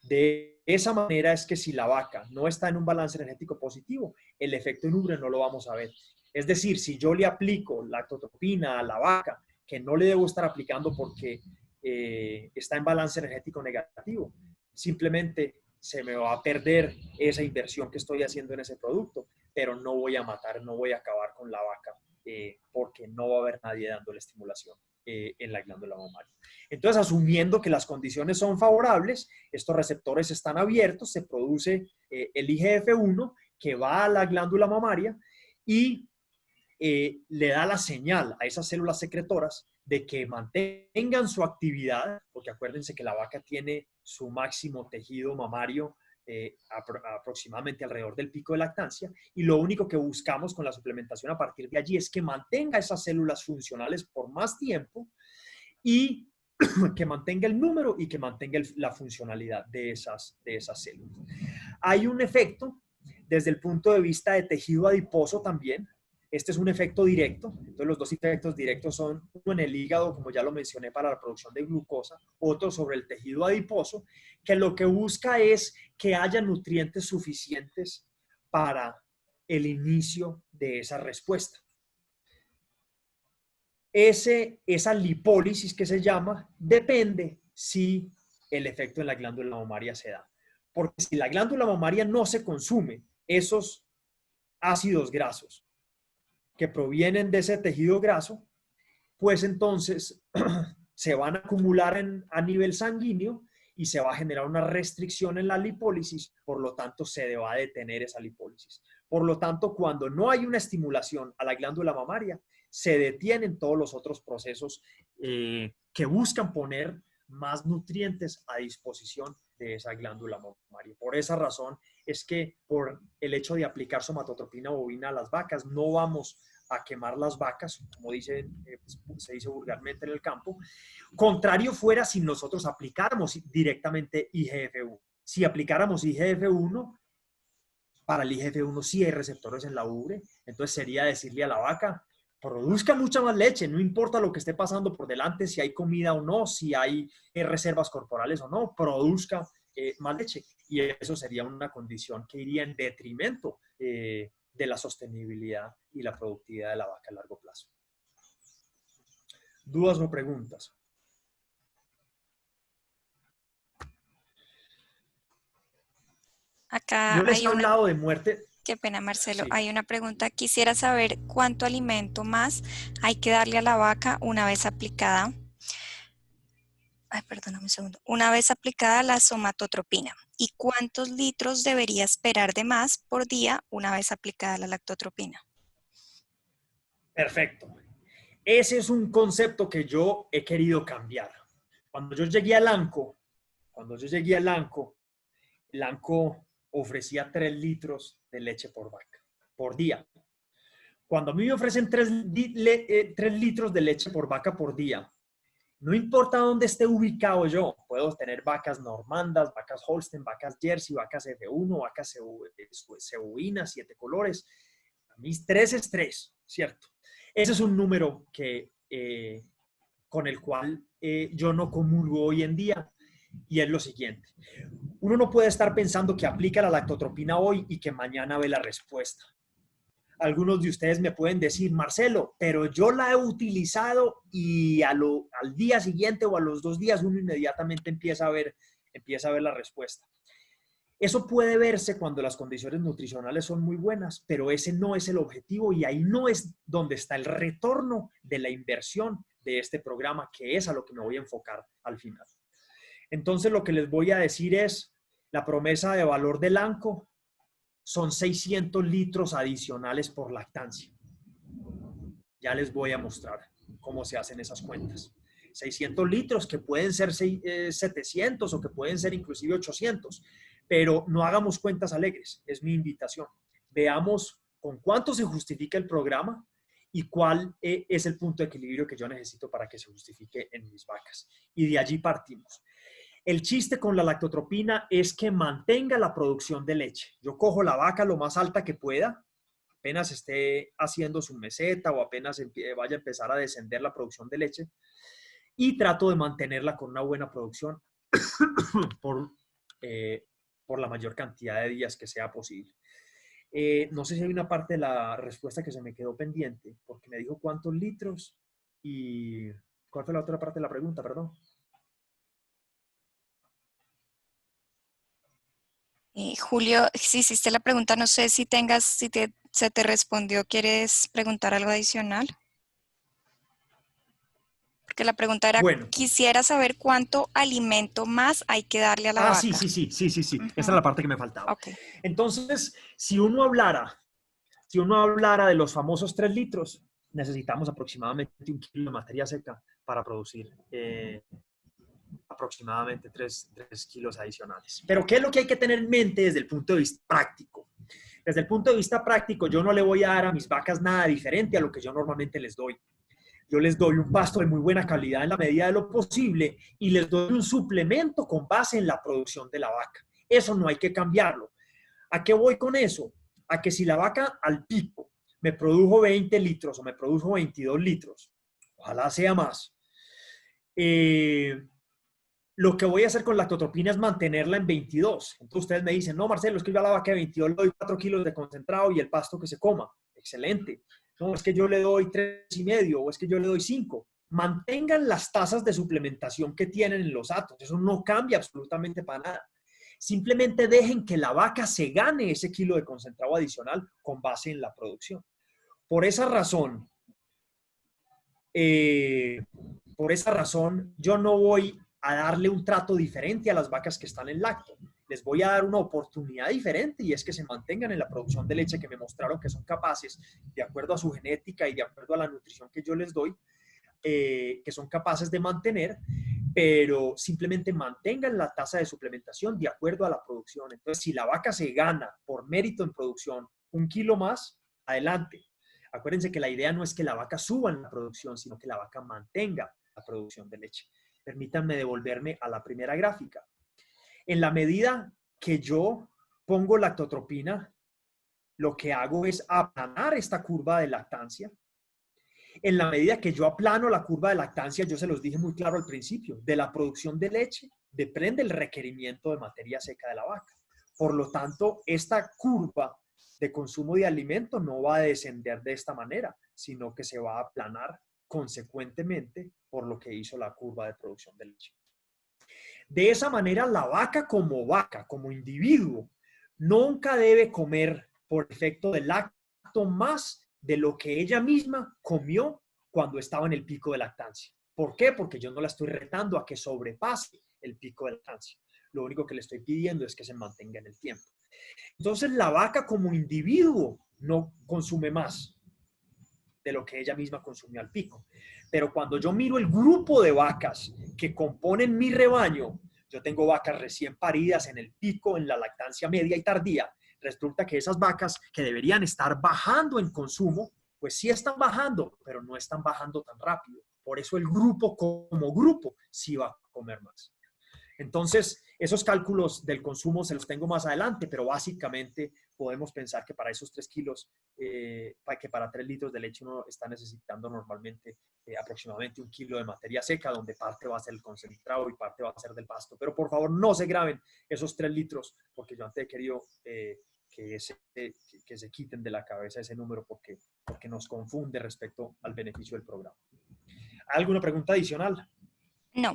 de esa manera es que si la vaca no está en un balance energético positivo, el efecto en ubre no lo vamos a ver. Es decir, si yo le aplico lactotropina a la vaca, que no le debo estar aplicando porque está en balance energético negativo, simplemente se me va a perder esa inversión que estoy haciendo en ese producto, pero no voy a matar, no voy a acabar con la vaca porque no va a haber nadie dándole estimulación en la glándula mamaria. Entonces, asumiendo que las condiciones son favorables, estos receptores están abiertos, se produce el IGF-1 que va a la glándula mamaria y le da la señal a esas células secretoras de que mantengan su actividad, porque acuérdense que la vaca tiene su máximo tejido mamario aproximadamente alrededor del pico de lactancia, y lo único que buscamos con la suplementación a partir de allí es que mantenga esas células funcionales por más tiempo y que mantenga el número y que mantenga la funcionalidad de esas células. Hay un efecto desde el punto de vista de tejido adiposo también. Este es un efecto directo. Entonces, los dos efectos directos son uno en el hígado, como ya lo mencioné, para la producción de glucosa, otro sobre el tejido adiposo, que lo que busca es que haya nutrientes suficientes para el inicio de esa respuesta. Esa lipólisis que se llama depende si el efecto en la glándula mamaria se da. Porque si la glándula mamaria no se consume esos ácidos grasos que provienen de ese tejido graso, pues entonces se van a acumular a nivel sanguíneo y se va a generar una restricción en la lipólisis, por lo tanto se va a detener esa lipólisis. Por lo tanto, cuando no hay una estimulación a la glándula mamaria, se detienen todos los otros procesos que buscan poner más nutrientes a disposición de esa glándula mamaria. Por esa razón es que por el hecho de aplicar somatotropina bovina a las vacas, no vamos a quemar las vacas, como dice, se dice vulgarmente en el campo. Contrario fuera si nosotros aplicáramos directamente IGF-1. Si aplicáramos IGF-1, para el IGF-1 sí hay receptores en la ubre, entonces sería decirle a la vaca, produzca mucha más leche, no importa lo que esté pasando por delante, si hay comida o no, si hay reservas corporales o no, produzca más leche. Y eso sería una condición que iría en detrimento de la sostenibilidad y la productividad de la vaca a largo plazo. ¿Dudas o preguntas?
Acá
Yo les
hay
he
una,
hablado de muerte.
qué pena Marcelo,
Sí.
hay una pregunta. Quisiera saber cuánto alimento más hay que darle a la vaca una vez aplicada. Ay, perdóname un segundo. Una vez aplicada la somatotropina. ¿Y cuántos litros debería esperar de más por día una vez aplicada la lactotropina?
Perfecto. Ese es un concepto que yo he querido cambiar. Cuando yo llegué al ANCO, el ANCO ofrecía 3 litros de leche por vaca, por día. Cuando a mí me ofrecen 3 litros de leche por vaca por día, no importa dónde esté ubicado yo, puedo tener vacas normandas, vacas Holstein, vacas Jersey, vacas F1, vacas cebuinas, 7 colores. A mí 3 es 3, ¿cierto? Ese es un número que, con el cual yo no comulgo hoy en día, y es lo siguiente. Uno no puede estar pensando que aplica la lactotropina hoy y que mañana ve la respuesta. Algunos de ustedes me pueden decir, Marcelo, pero yo la he utilizado y al día siguiente o a los 2 días uno inmediatamente empieza a ver la respuesta. Eso puede verse cuando las condiciones nutricionales son muy buenas, pero ese no es el objetivo y ahí no es donde está el retorno de la inversión de este programa, que es a lo que me voy a enfocar al final. Entonces, lo que les voy a decir es, la promesa de valor del ANCO son 600 litros adicionales por lactancia. Ya les voy a mostrar cómo se hacen esas cuentas. 600 litros que pueden ser 700 o que pueden ser inclusive 800, pero no hagamos cuentas alegres, es mi invitación. Veamos con cuánto se justifica el programa y cuál es el punto de equilibrio que yo necesito para que se justifique en mis vacas. Y de allí partimos. El chiste con la lactotropina es que mantenga la producción de leche. Yo cojo la vaca lo más alta que pueda, apenas esté haciendo su meseta o apenas vaya a empezar a descender la producción de leche, y trato de mantenerla con una buena producción por la mayor cantidad de días que sea posible. No sé si hay una parte de la respuesta que se me quedó pendiente, porque me dijo cuántos litros y ¿cuál fue la otra parte de la pregunta? Perdón.
Julio, si hiciste la pregunta, no sé si se te respondió, ¿quieres preguntar algo adicional? Porque la pregunta era,
Bueno.
quisiera saber cuánto alimento más hay que darle a la vaca.
Sí. Esa es la parte que me faltaba.
Okay.
Entonces, si uno hablara de los famosos 3 litros, necesitamos aproximadamente 1 kilo de materia seca para producir aproximadamente 3 kilos adicionales. Pero, ¿qué es lo que hay que tener en mente desde el punto de vista práctico? Desde el punto de vista práctico, yo no le voy a dar a mis vacas nada diferente a lo que yo normalmente les doy. Yo les doy un pasto de muy buena calidad en la medida de lo posible y les doy un suplemento con base en la producción de la vaca. Eso no hay que cambiarlo. ¿A qué voy con eso? A que si la vaca al pico me produjo 20 litros o me produjo 22 litros, ojalá sea más, lo que voy a hacer con lactotropina es mantenerla en 22. Entonces ustedes me dicen, no, Marcelo, es que yo a la vaca de 22 le doy 4 kilos de concentrado y el pasto que se coma. Excelente. No, es que yo le doy 3,5 o es que yo le doy 5. Mantengan las tasas de suplementación que tienen en los atos. Eso no cambia absolutamente para nada. Simplemente dejen que la vaca se gane ese kilo de concentrado adicional con base en la producción. Por esa razón, Por esa razón, yo no voy a darle un trato diferente a las vacas que están en lacto. Les voy a dar una oportunidad diferente y es que se mantengan en la producción de leche que me mostraron que son capaces, de acuerdo a su genética y de acuerdo a la nutrición que yo les doy, que son capaces de mantener, pero simplemente mantengan la tasa de suplementación de acuerdo a la producción. Entonces, si la vaca se gana por mérito en producción 1 kilo más, adelante. Acuérdense que la idea no es que la vaca suba en la producción, sino que la vaca mantenga la producción de leche. Permítanme devolverme a la primera gráfica. En la medida que yo pongo lactotropina, lo que hago es aplanar esta curva de lactancia. En la medida que yo aplano la curva de lactancia, yo se los dije muy claro al principio, de la producción de leche depende el requerimiento de materia seca de la vaca. Por lo tanto, esta curva de consumo de alimento no va a descender de esta manera, sino que se va a aplanar consecuentemente por lo que hizo la curva de producción de leche. De esa manera, la vaca, como individuo, nunca debe comer por efecto del lacto más de lo que ella misma comió cuando estaba en el pico de lactancia. ¿Por qué? Porque yo no la estoy retando a que sobrepase el pico de lactancia. Lo único que le estoy pidiendo es que se mantenga en el tiempo. Entonces, la vaca como individuo no consume más de lo que ella misma consumió al pico. Pero cuando yo miro el grupo de vacas que componen mi rebaño, yo tengo vacas recién paridas en el pico, en la lactancia media y tardía. Resulta que esas vacas que deberían estar bajando en consumo, pues sí están bajando, pero no están bajando tan rápido. Por eso el grupo como grupo sí va a comer más. Entonces, esos cálculos del consumo se los tengo más adelante, pero básicamente podemos pensar que para esos 3 kilos, que para 3 litros de leche uno está necesitando normalmente aproximadamente 1 kilo de materia seca, donde parte va a ser el concentrado y parte va a ser del pasto. Pero por favor no se graben esos 3 litros, porque yo antes he querido que se quiten de la cabeza ese número porque nos confunde respecto al beneficio del programa. ¿Hay alguna pregunta adicional?
No.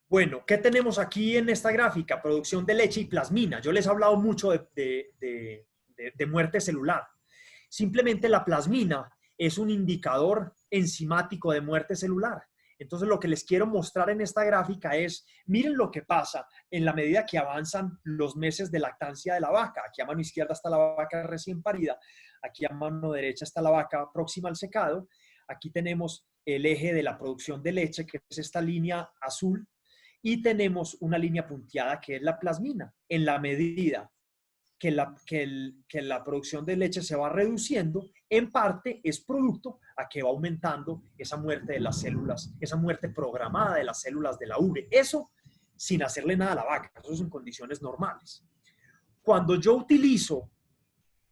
Bueno, ¿qué tenemos aquí en esta gráfica? Producción de leche y plasmina. Yo les he hablado mucho de muerte celular. Simplemente la plasmina es un indicador enzimático de muerte celular. Entonces, lo que les quiero mostrar en esta gráfica es, miren lo que pasa en la medida que avanzan los meses de lactancia de la vaca. Aquí a mano izquierda está la vaca recién parida, aquí a mano derecha está la vaca próxima al secado. Aquí tenemos el eje de la producción de leche, que es esta línea azul, y tenemos una línea punteada que es la plasmina. En la medida que la producción de leche se va reduciendo, en parte es producto a que va aumentando esa muerte de las células, esa muerte programada de las células de la ubre. Eso sin hacerle nada a la vaca, eso es en condiciones normales. Cuando yo utilizo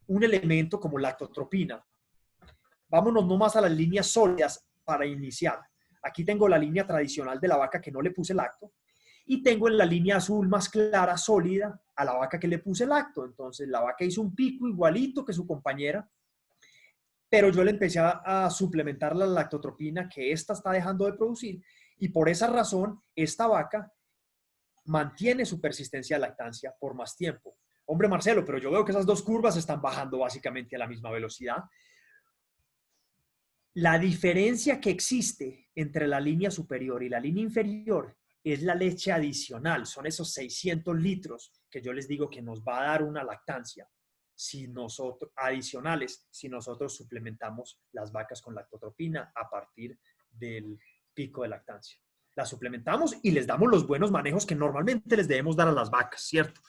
un elemento como lactotropina, vámonos nomás a las líneas sólidas para iniciar. Aquí tengo la línea tradicional de la vaca que no le puse lacto y tengo en la línea azul más clara, sólida, a la vaca que le puse lacto. Entonces la vaca hizo un pico igualito que su compañera, pero yo le empecé a suplementar la lactotropina que ésta está dejando de producir y por esa razón esta vaca mantiene su persistencia de lactancia por más tiempo. Hombre, Marcelo, pero yo veo que esas dos curvas están bajando básicamente a la misma velocidad. La diferencia que existe entre la línea superior y la línea inferior es la leche adicional. Son esos 600 litros que yo les digo que nos va a dar una lactancia adicionales si nosotros suplementamos las vacas con lactotropina a partir del pico de lactancia. Las suplementamos y les damos los buenos manejos que normalmente les debemos dar a las vacas, ¿cierto?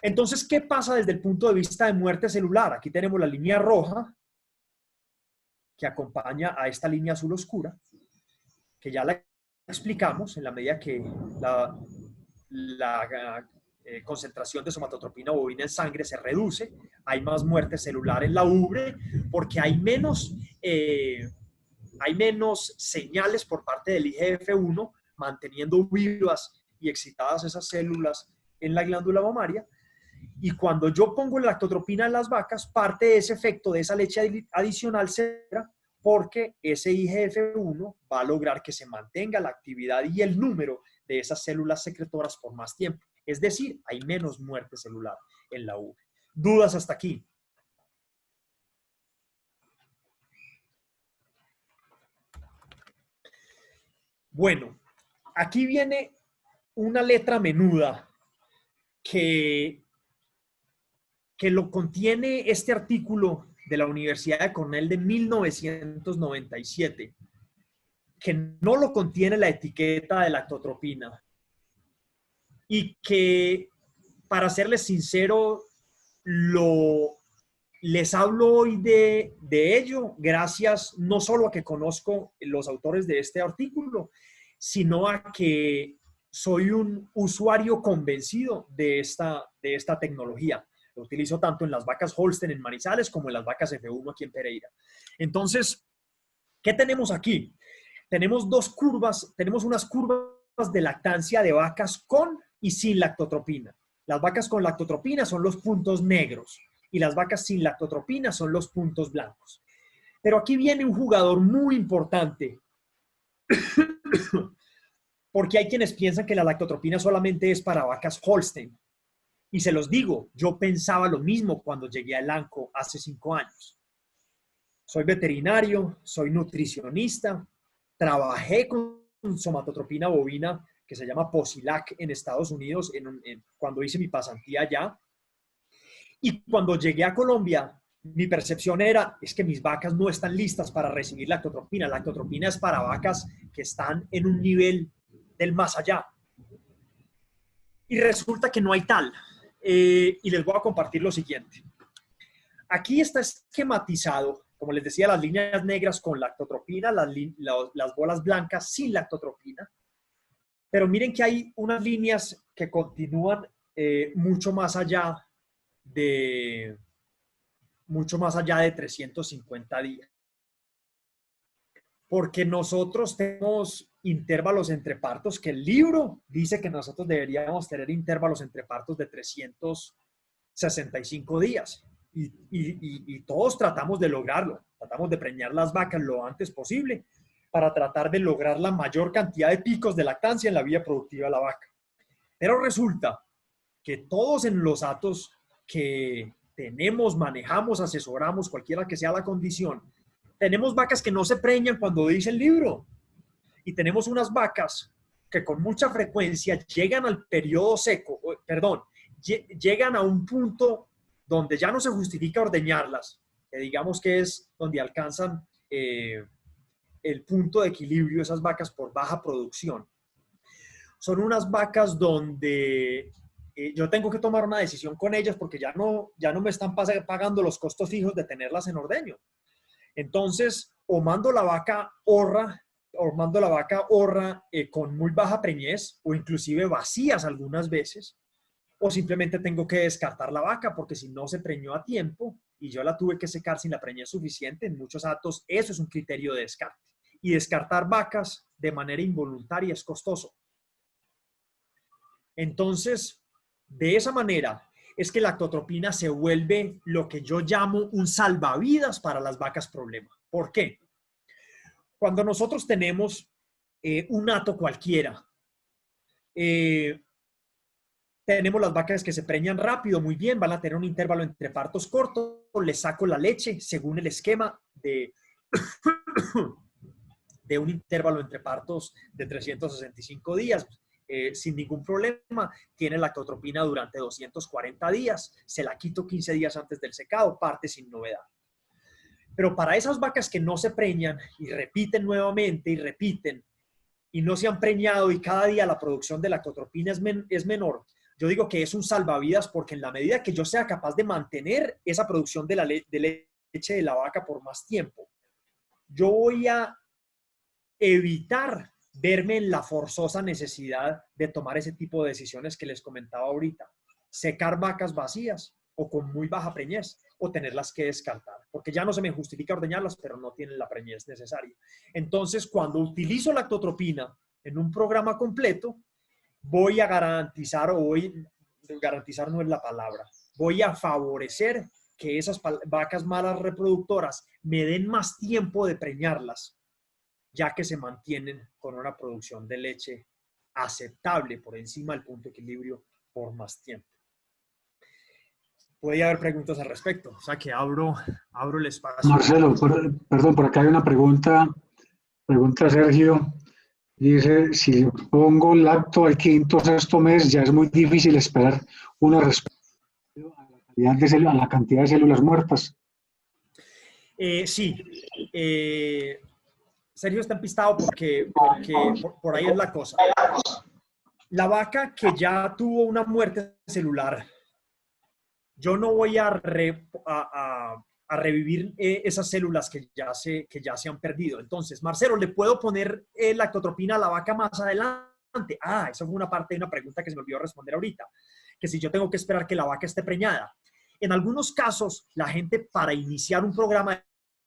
Entonces, ¿qué pasa desde el punto de vista de muerte celular? Aquí tenemos la línea roja que acompaña a esta línea azul oscura, que ya la explicamos en la medida que la concentración de somatotropina bovina en sangre se reduce, hay más muerte celular en la ubre porque hay menos señales por parte del IGF-1 manteniendo vivas y excitadas esas células en la glándula mamaria. Y cuando yo pongo la lactotropina en las vacas, parte de ese efecto de esa leche adicional será porque ese IGF-1 va a lograr que se mantenga la actividad y el número de esas células secretoras por más tiempo. Es decir, hay menos muerte celular en la ubre. ¿Dudas hasta aquí? Bueno, aquí viene una letra menuda que lo contiene este artículo de la Universidad de Cornell de 1997, que no lo contiene la etiqueta de lactotropina y que, para serles sincero, les hablo hoy de ello gracias no solo a que conozco los autores de este artículo, sino a que soy un usuario convencido de esta tecnología. Lo utilizo tanto en las vacas Holstein en Manizales como en las vacas F1 aquí en Pereira. Entonces, ¿qué tenemos aquí? Tenemos dos curvas, tenemos unas curvas de lactancia de vacas con y sin lactotropina. Las vacas con lactotropina son los puntos negros y las vacas sin lactotropina son los puntos blancos. Pero aquí viene un jugador muy importante, porque hay quienes piensan que la lactotropina solamente es para vacas Holstein. Y se los digo, yo pensaba lo mismo cuando llegué a Elanco hace 5 años. Soy veterinario, soy nutricionista, trabajé con somatotropina bovina que se llama Posilac en Estados Unidos cuando hice mi pasantía allá. Y cuando llegué a Colombia, mi percepción es que mis vacas no están listas para recibir lactotropina. La lactotropina es para vacas que están en un nivel del más allá. Y resulta que no hay tal. Y les voy a compartir lo siguiente. Aquí está esquematizado, como les decía, las líneas negras con lactotropina, las bolas blancas sin lactotropina. Pero miren que hay unas líneas que continúan mucho más allá de 350 días. Porque nosotros tenemos intervalos entre partos, que el libro dice que nosotros deberíamos tener intervalos entre partos de 365 días. Y todos tratamos de lograrlo. Tratamos de preñar las vacas lo antes posible para tratar de lograr la mayor cantidad de picos de lactancia en la vida productiva de la vaca. Pero resulta que todos en los datos que tenemos, manejamos, asesoramos, cualquiera que sea la condición, tenemos vacas que no se preñan cuando dice el libro. Y tenemos unas vacas que con mucha frecuencia llegan al periodo seco, llegan a un punto donde ya no se justifica ordeñarlas, que digamos que es donde alcanzan el punto de equilibrio esas vacas por baja producción. Son unas vacas donde yo tengo que tomar una decisión con ellas porque ya no me están pagando los costos fijos de tenerlas en ordeño. Entonces, o mando la vaca horra con muy baja preñez o inclusive vacías algunas veces, o simplemente tengo que descartar la vaca porque si no se preñó a tiempo y yo la tuve que secar sin la preñez suficiente, en muchos actos eso es un criterio de descarte. Y descartar vacas de manera involuntaria es costoso. Entonces, de esa manera es que la lactotropina se vuelve lo que yo llamo un salvavidas para las vacas problema. ¿Por qué? Cuando nosotros tenemos un hato cualquiera, tenemos las vacas que se preñan rápido, muy bien, van a tener un intervalo entre partos cortos, les saco la leche según el esquema de un intervalo entre partos de 365 días. Sin ningún problema, tiene lactotropina durante 240 días, se la quito 15 días antes del secado, parte sin novedad. Pero para esas vacas que no se preñan y repiten nuevamente y repiten y no se han preñado y cada día la producción de lactotropina es menor, yo digo que es un salvavidas porque en la medida que yo sea capaz de mantener esa producción de leche de la vaca por más tiempo, yo voy a evitar verme en la forzosa necesidad de tomar ese tipo de decisiones que les comentaba ahorita. Secar vacas vacías o con muy baja preñez o tenerlas que descartar, porque ya no se me justifica ordeñarlas, pero no tienen la preñez necesaria. Entonces, cuando utilizo lactotropina en un programa completo, voy a garantizar, garantizar no es la palabra, voy a favorecer que esas vacas malas reproductoras me den más tiempo de preñarlas, ya que se mantienen con una producción de leche aceptable por encima del punto de equilibrio por más tiempo. Puede haber preguntas al respecto, o sea que abro el espacio.
Marcelo, perdón, por acá hay una pregunta Sergio. Dice, si pongo lacto al quinto o sexto mes, ya es muy difícil esperar una respuesta a la cantidad de células muertas.
Sí. Sergio está empistado porque por ahí es la cosa. La vaca que ya tuvo una muerte celular, yo no voy a revivir esas células que ya se han perdido. Entonces, Marcelo, ¿le puedo poner lactotropina a la vaca más adelante? Ah, esa fue una parte de una pregunta que se me olvidó responder ahorita, que si yo tengo que esperar que la vaca esté preñada. En algunos casos, la gente para iniciar un programa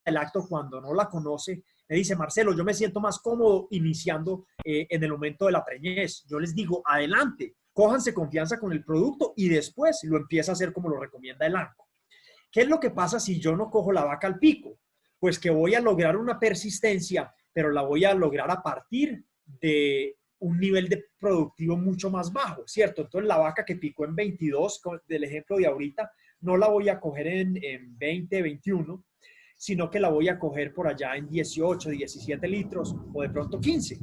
de lacto cuando no la conoce, me dice, Marcelo, yo me siento más cómodo iniciando en el momento de la preñez. Yo les digo, adelante, cójanse confianza con el producto y después lo empieza a hacer como lo recomienda el ANCO. ¿Qué es lo que pasa si yo no cojo la vaca al pico? Pues que voy a lograr una persistencia, pero la voy a lograr a partir de un nivel de productivo mucho más bajo, ¿cierto? Entonces la vaca que picó en 22, del ejemplo de ahorita, no la voy a coger en 20, 21, sino que la voy a coger por allá en 18, 17 litros o de pronto 15.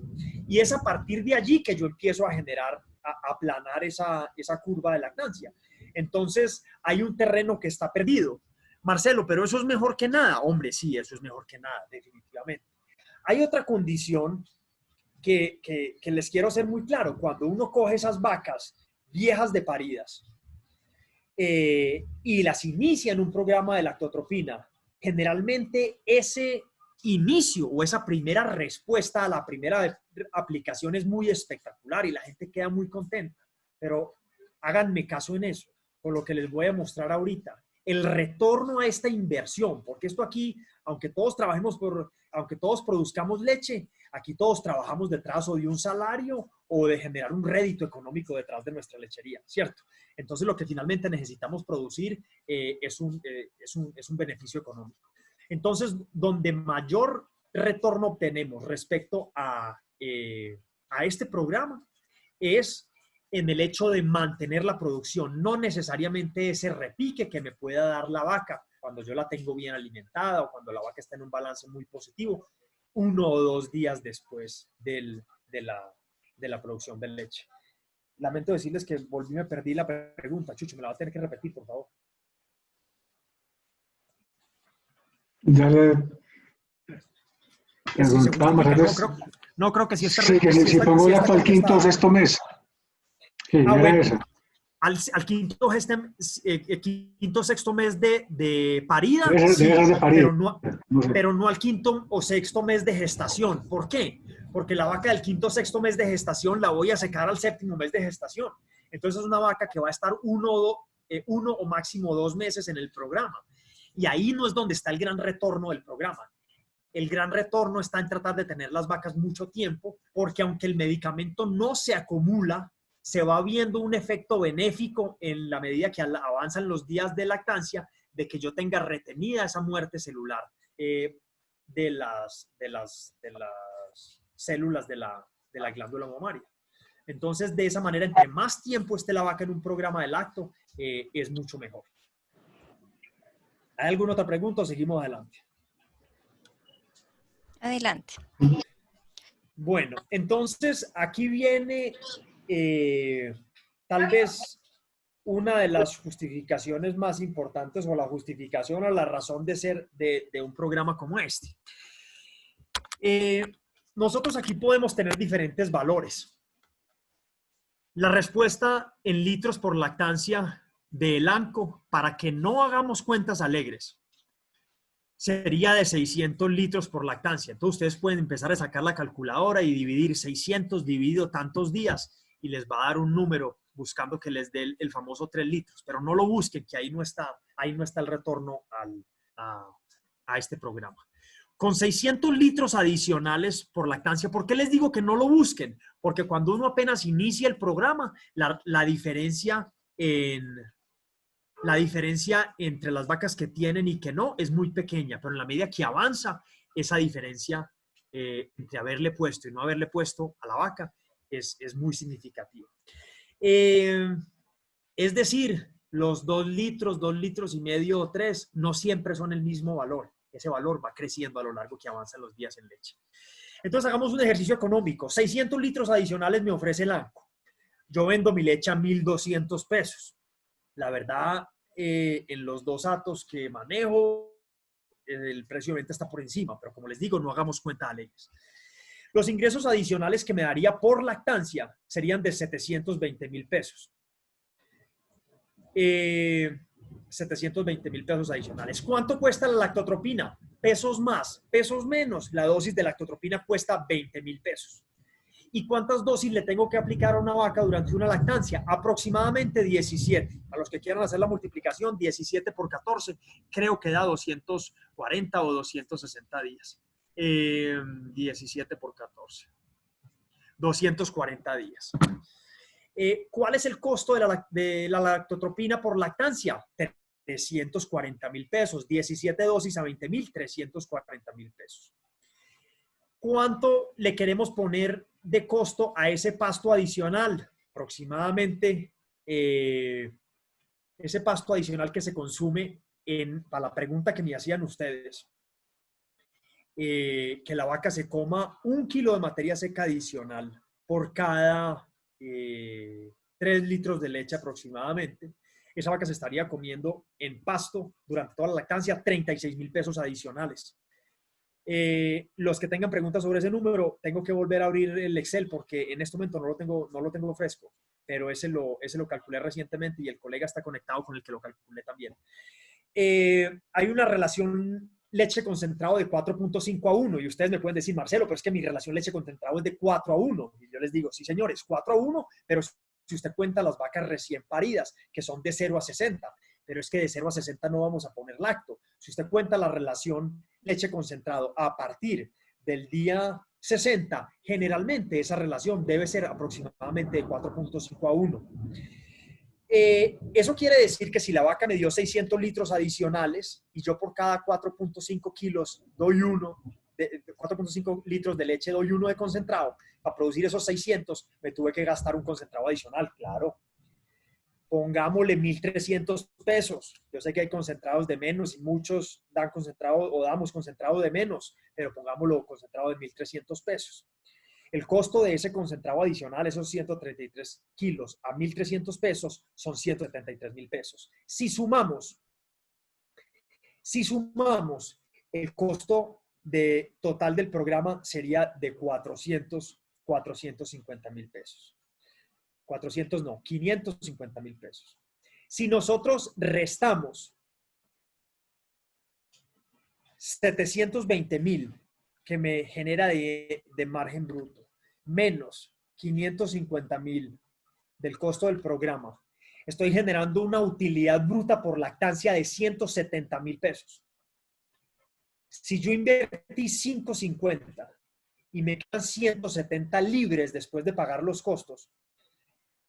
Y es a partir de allí que yo empiezo a generar, a aplanar esa curva de lactancia. Entonces, hay un terreno que está perdido. Marcelo, pero eso es mejor que nada. Hombre, sí, eso es mejor que nada, definitivamente. Hay otra condición que les quiero hacer muy claro. Cuando uno coge esas vacas viejas de paridas y las inicia en un programa de lactotropina, generalmente ese inicio o esa primera respuesta a la primera aplicación es muy espectacular y la gente queda muy contenta. Pero háganme caso en eso, con lo que les voy a mostrar ahorita. El retorno a esta inversión, porque esto aquí, aunque todos aunque todos produzcamos leche, aquí todos trabajamos detrás o de un salario o de generar un rédito económico detrás de nuestra lechería, ¿cierto? Entonces lo que finalmente necesitamos producir es un beneficio económico. Entonces, donde mayor retorno obtenemos respecto a este programa es en el hecho de mantener la producción, no necesariamente ese repique que me pueda dar la vaca cuando yo la tengo bien alimentada o cuando la vaca está en un balance muy positivo, 1 o 2 días después de la producción de leche. Lamento decirles que me perdí la pregunta. Chucho, me la va a tener que repetir, por favor.
Ya le preguntamos.
No creo que si esta...
Sí, que si pongo lacto al quinto o sexto mes. Sí,
bueno,
esa.
Al quinto sexto mes de parida,
sí, de parida.
pero no al quinto o sexto mes de gestación. ¿Por qué? Porque la vaca del quinto o sexto mes de gestación la voy a secar al séptimo mes de gestación. Entonces es una vaca que va a estar uno o máximo 2 meses en el programa. Y ahí no es donde está el gran retorno del programa. El gran retorno está en tratar de tener las vacas mucho tiempo, porque aunque el medicamento no se acumula, se va viendo un efecto benéfico en la medida que avanzan los días de lactancia, de que yo tenga retenida esa muerte celular de las células de la glándula mamaria. Entonces, de esa manera, entre más tiempo esté la vaca en un programa de lacto, es mucho mejor. ¿Hay alguna otra pregunta o seguimos adelante?
Adelante.
Bueno, entonces aquí viene tal vez una de las justificaciones más importantes o la justificación o la razón de ser de un programa como este. Nosotros aquí podemos tener diferentes valores. La respuesta en litros por lactancia del ANCO, para que no hagamos cuentas alegres, sería de 600 litros por lactancia. Entonces ustedes pueden empezar a sacar la calculadora y dividir 600 dividido tantos días y les va a dar un número buscando que les dé el famoso 3 litros. Pero no lo busquen, que ahí no está el retorno a este programa. Con 600 litros adicionales por lactancia, ¿por qué les digo que no lo busquen? Porque cuando uno apenas inicia el programa, la diferencia entre las vacas que tienen y que no es muy pequeña, pero en la medida que avanza, esa diferencia entre haberle puesto y no haberle puesto a la vaca es muy significativa. Es decir, los 2 litros, 2 litros y medio o 3 no siempre son el mismo valor. Ese valor va creciendo a lo largo que avanzan los días en leche. Entonces hagamos un ejercicio económico. 600 litros adicionales me ofrece el ANCO. Yo vendo mi leche a 1.200 pesos. La verdad, en los dos datos que manejo, el precio de venta está por encima, pero como les digo, no hagamos cuenta de leyes. Los ingresos adicionales que me daría por lactancia serían de 720,000 pesos. 720,000 pesos adicionales. ¿Cuánto cuesta la lactotropina? Pesos más, pesos menos. La dosis de lactotropina cuesta 20,000 pesos. ¿Y cuántas dosis le tengo que aplicar a una vaca durante una lactancia? Aproximadamente 17. A los que quieran hacer la multiplicación, 17 por 14, creo que da 240 o 260 días. 17 por 14. 240 días. ¿Cuál es el costo de la lactotropina por lactancia? 340,000 pesos. 17 dosis a 20,000, 340,000 pesos. ¿Cuánto le queremos poner de costo a ese pasto adicional? Aproximadamente ese pasto adicional que se consume para la pregunta que me hacían ustedes, que la vaca se coma 1 kilo de materia seca adicional por cada 3 litros de leche aproximadamente. Esa vaca se estaría comiendo en pasto durante toda la lactancia 36,000 pesos adicionales. Los que tengan preguntas sobre ese número, tengo que volver a abrir el Excel porque en este momento no lo tengo fresco, pero ese lo calculé recientemente y el colega está conectado con el que lo calculé también. Hay una relación leche concentrado de 4.5 a 1 y ustedes me pueden decir, Marcelo, pero es que mi relación leche concentrado es de 4 a 1. Y yo les digo, sí señores, 4 a 1, pero si usted cuenta las vacas recién paridas, que son de 0 a 60, pero es que de 0 a 60 no vamos a poner lacto. Si usted cuenta la relación leche concentrado a partir del día 60, generalmente esa relación debe ser aproximadamente de 4.5 a 1. Eso quiere decir que si la vaca me dio 600 litros adicionales y yo por cada 4.5 kilos doy 4.5 litros de leche doy 1 de concentrado, para producir esos 600 me tuve que gastar un concentrado adicional, claro. Pongámosle 1.300 pesos. Yo sé que hay concentrados de menos y muchos dan concentrado o damos concentrado de menos, pero pongámoslo concentrado de 1.300 pesos. El costo de ese concentrado adicional, esos 133 kilos a 1.300 pesos, son 173,000 pesos. Si sumamos el costo total del programa sería de 450,000 pesos. 550,000 pesos. Si nosotros restamos 720,000 que me genera de margen bruto, menos 550,000 del costo del programa, estoy generando una utilidad bruta por lactancia de 170,000 pesos. Si yo invertí 550 y me quedan 170 libres después de pagar los costos,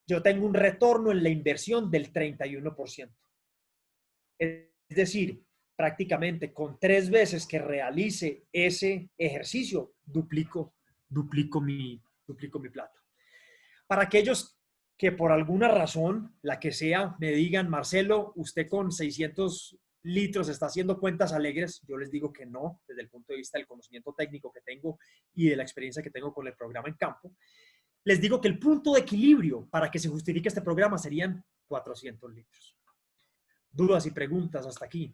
yo tengo un retorno en la inversión del 31%. Es decir, prácticamente con 3 veces que realice ese ejercicio, duplico mi plata. Para aquellos que por alguna razón, la que sea, me digan, Marcelo, usted con 600 litros está haciendo cuentas alegres, yo les digo que no, desde el punto de vista del conocimiento técnico que tengo y de la experiencia que tengo con el programa en campo. Les digo que el punto de equilibrio para que se justifique este programa serían 400 litros. ¿Dudas y preguntas hasta aquí?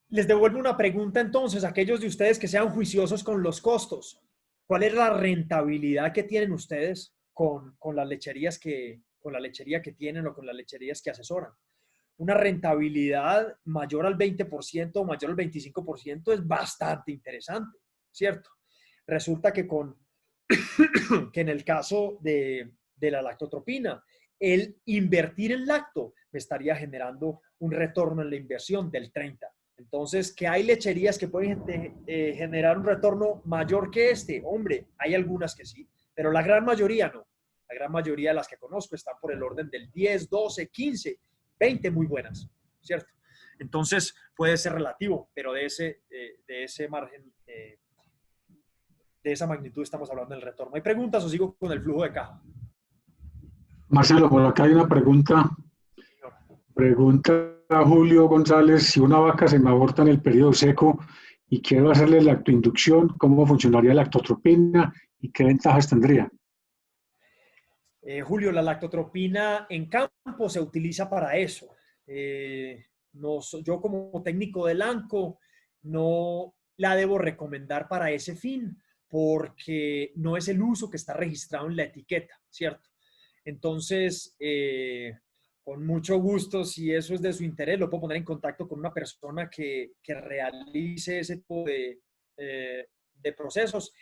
Les devuelvo una pregunta entonces a aquellos de ustedes que sean juiciosos con los costos. ¿Cuál es la rentabilidad que tienen ustedes con las lecherías con la lechería que tienen o con las lecherías que asesoran? Una rentabilidad mayor al 20% o mayor al 25% es bastante interesante, ¿cierto? Resulta que que en el caso de la lactotropina, el invertir en lacto me estaría generando un retorno en la inversión del 30%. Entonces, ¿que hay lecherías que pueden generar un retorno mayor que este? Hombre, hay algunas que sí, pero la gran mayoría no. La gran mayoría de las que conozco están por el orden del 10, 12, 15, 20 muy buenas, ¿cierto? Entonces, puede ser relativo, pero de ese margen, de esa magnitud estamos hablando del retorno. ¿Hay preguntas o sigo con el flujo de caja?
Marcelo, por acá hay una pregunta Pregunta a Julio González, si una vaca se me aborta en el periodo seco y quiero hacerle lactoinducción, ¿cómo funcionaría la lactotropina y qué ventajas tendría?
Julio, la lactotropina en campo se utiliza para eso. Yo como técnico del ANCO no la debo recomendar para ese fin porque no es el uso que está registrado en la etiqueta, ¿cierto? Entonces, con mucho gusto, si eso es de su interés, lo puedo poner en contacto con una persona que realice ese tipo de procesos.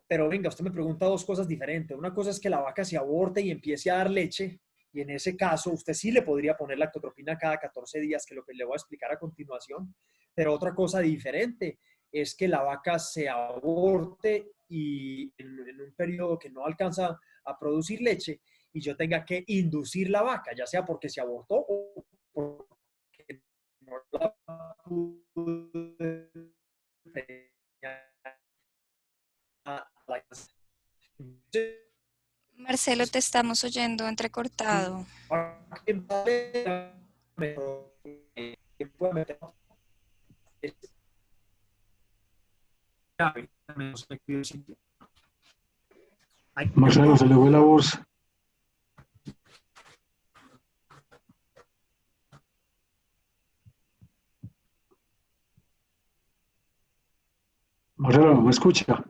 Pero venga, usted me pregunta dos cosas diferentes. Una cosa es que la vaca se aborte y empiece a dar leche, y en ese caso usted sí le podría poner lactotropina cada 14 días, que es lo que le voy a explicar a continuación. Pero otra cosa diferente es que la vaca se aborte y en un periodo que no alcanza a producir leche y yo tenga que inducir la vaca, ya sea porque se abortó o porque no la pude
Marcelo, te estamos oyendo entrecortado.
Marcelo, se le fue la voz. Marcelo, ¿me escucha?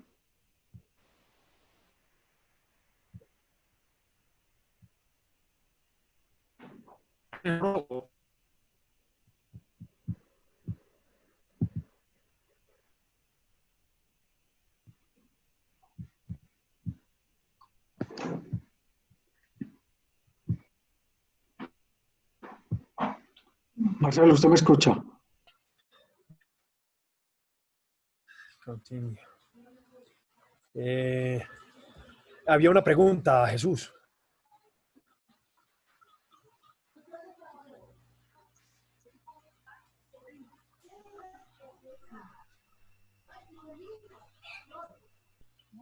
Marcelo, ¿usted me escucha?
Había una pregunta, Jesús.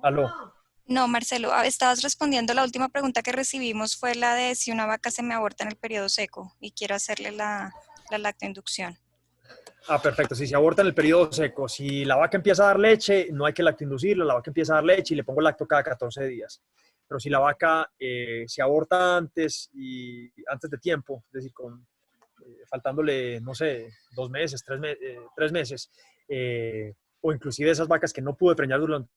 Aló.
No, Marcelo, estabas respondiendo la última pregunta que recibimos fue la de si una vaca se me aborta en el periodo seco y quiero hacerle la lactoinducción.
Perfecto. Si se aborta en el periodo seco, si la vaca empieza a dar leche, no hay que lactoinducirla, la vaca empieza a dar leche y le pongo lacto cada 14 días. Pero si la vaca se aborta antes de tiempo, es decir, faltándole, no sé, 2 meses, 3 meses, o inclusive esas vacas que no pude preñar durante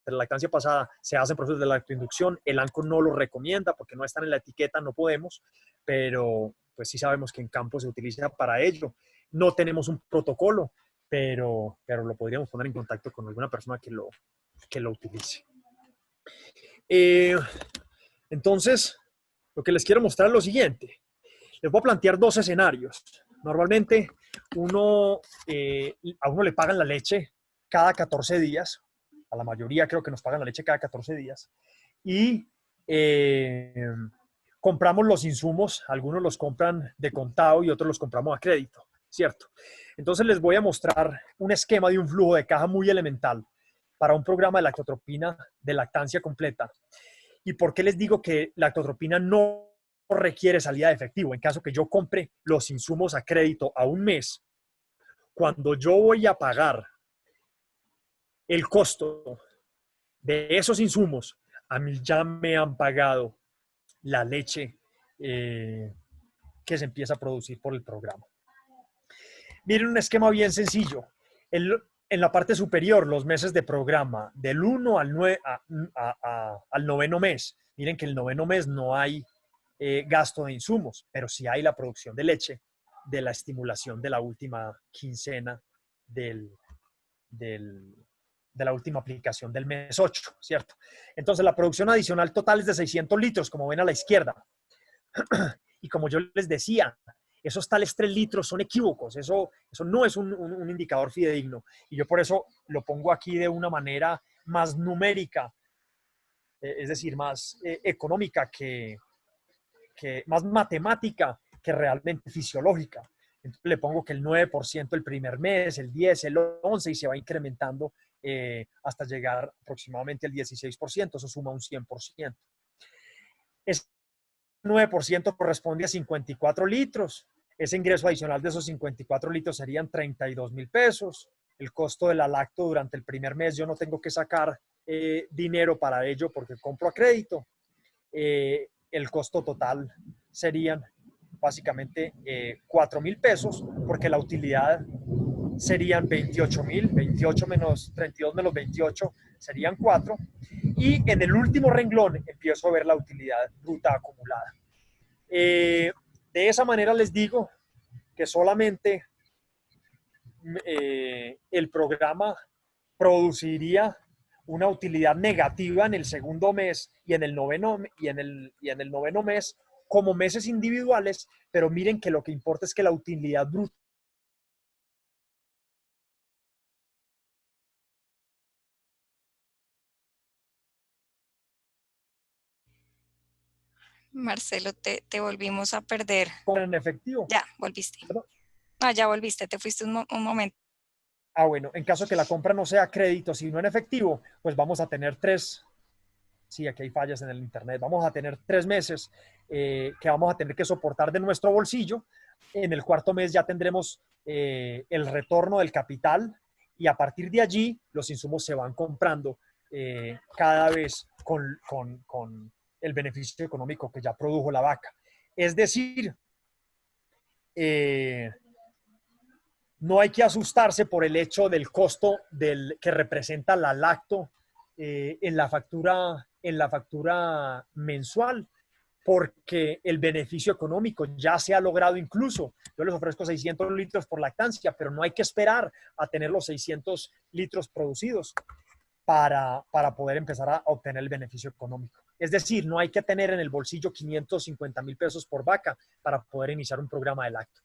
la lactancia pasada, se hacen procesos de lactoinducción. El ANCO no lo recomienda porque no están en la etiqueta, no podemos, pero pues sí sabemos que en campo se utiliza para ello. No tenemos un protocolo, pero lo podríamos poner en contacto con alguna persona que lo utilice. Entonces, lo que les quiero mostrar es lo siguiente. Les voy a plantear 2 escenarios. Normalmente, a uno le pagan la leche cada 14 días. A la mayoría creo que nos pagan la leche cada 14 días. Y compramos los insumos. Algunos los compran de contado y otros los compramos a crédito, ¿cierto? Entonces les voy a mostrar un esquema de un flujo de caja muy elemental para un programa de lactotropina de lactancia completa. ¿Y por qué les digo que la lactotropina no requiere salida de efectivo? En caso que yo compre los insumos a crédito a un mes, cuando yo voy a pagar el costo de esos insumos, a mí ya me han pagado la leche que se empieza a producir por el programa. Miren un esquema bien sencillo. En la parte superior, los meses de programa, del 1 al 9º mes. Miren que el 9º mes no hay gasto de insumos, pero sí hay la producción de leche de la estimulación de la última quincena de la última aplicación del mes 8, ¿cierto? Entonces, la producción adicional total es de 600 litros, como ven a la izquierda. Y como yo les decía, esos tales 3 litros son equívocos, eso no es un indicador fidedigno. Y yo por eso lo pongo aquí de una manera más numérica, es decir, más económica más matemática que realmente fisiológica. Entonces le pongo que el 9% el primer mes, el 10, el 11 y se va incrementando hasta llegar aproximadamente al 16%, eso suma un 100%. Ese 9% corresponde a 54 litros. Ese ingreso adicional de esos 54 litros serían 32.000 pesos. El costo de la lacto durante el primer mes yo no tengo que sacar dinero para ello porque compro a crédito. El costo total serían básicamente 4.000 pesos porque la utilidad serían 28.000, 28 menos 32 menos 28 serían 4. Y en el último renglón empiezo a ver la utilidad bruta acumulada. De esa manera les digo que solamente el programa produciría una utilidad negativa en el segundo mes y en el noveno mes como meses individuales, pero miren que lo que importa es que la utilidad bruta.
Marcelo, te volvimos a perder.
En efectivo.
Ya, volviste.
¿Perdón?
Ah, ya volviste, te fuiste un momento.
Ah, bueno, en caso que la compra no sea crédito, sino en efectivo, pues vamos a tener 3. Sí, aquí hay fallas en el internet. Vamos a tener 3 meses que vamos a tener que soportar de nuestro bolsillo. En el cuarto mes ya tendremos el retorno del capital y a partir de allí los insumos se van comprando cada vez con el beneficio económico que ya produjo la vaca. Es decir, no hay que asustarse por el hecho del costo que representa la lacto en la factura mensual, porque el beneficio económico ya se ha logrado incluso. Yo les ofrezco 600 litros por lactancia, pero no hay que esperar a tener los 600 litros producidos para poder empezar a obtener el beneficio económico. Es decir, no hay que tener en el bolsillo 550.000 pesos por vaca para poder iniciar un programa de lacto.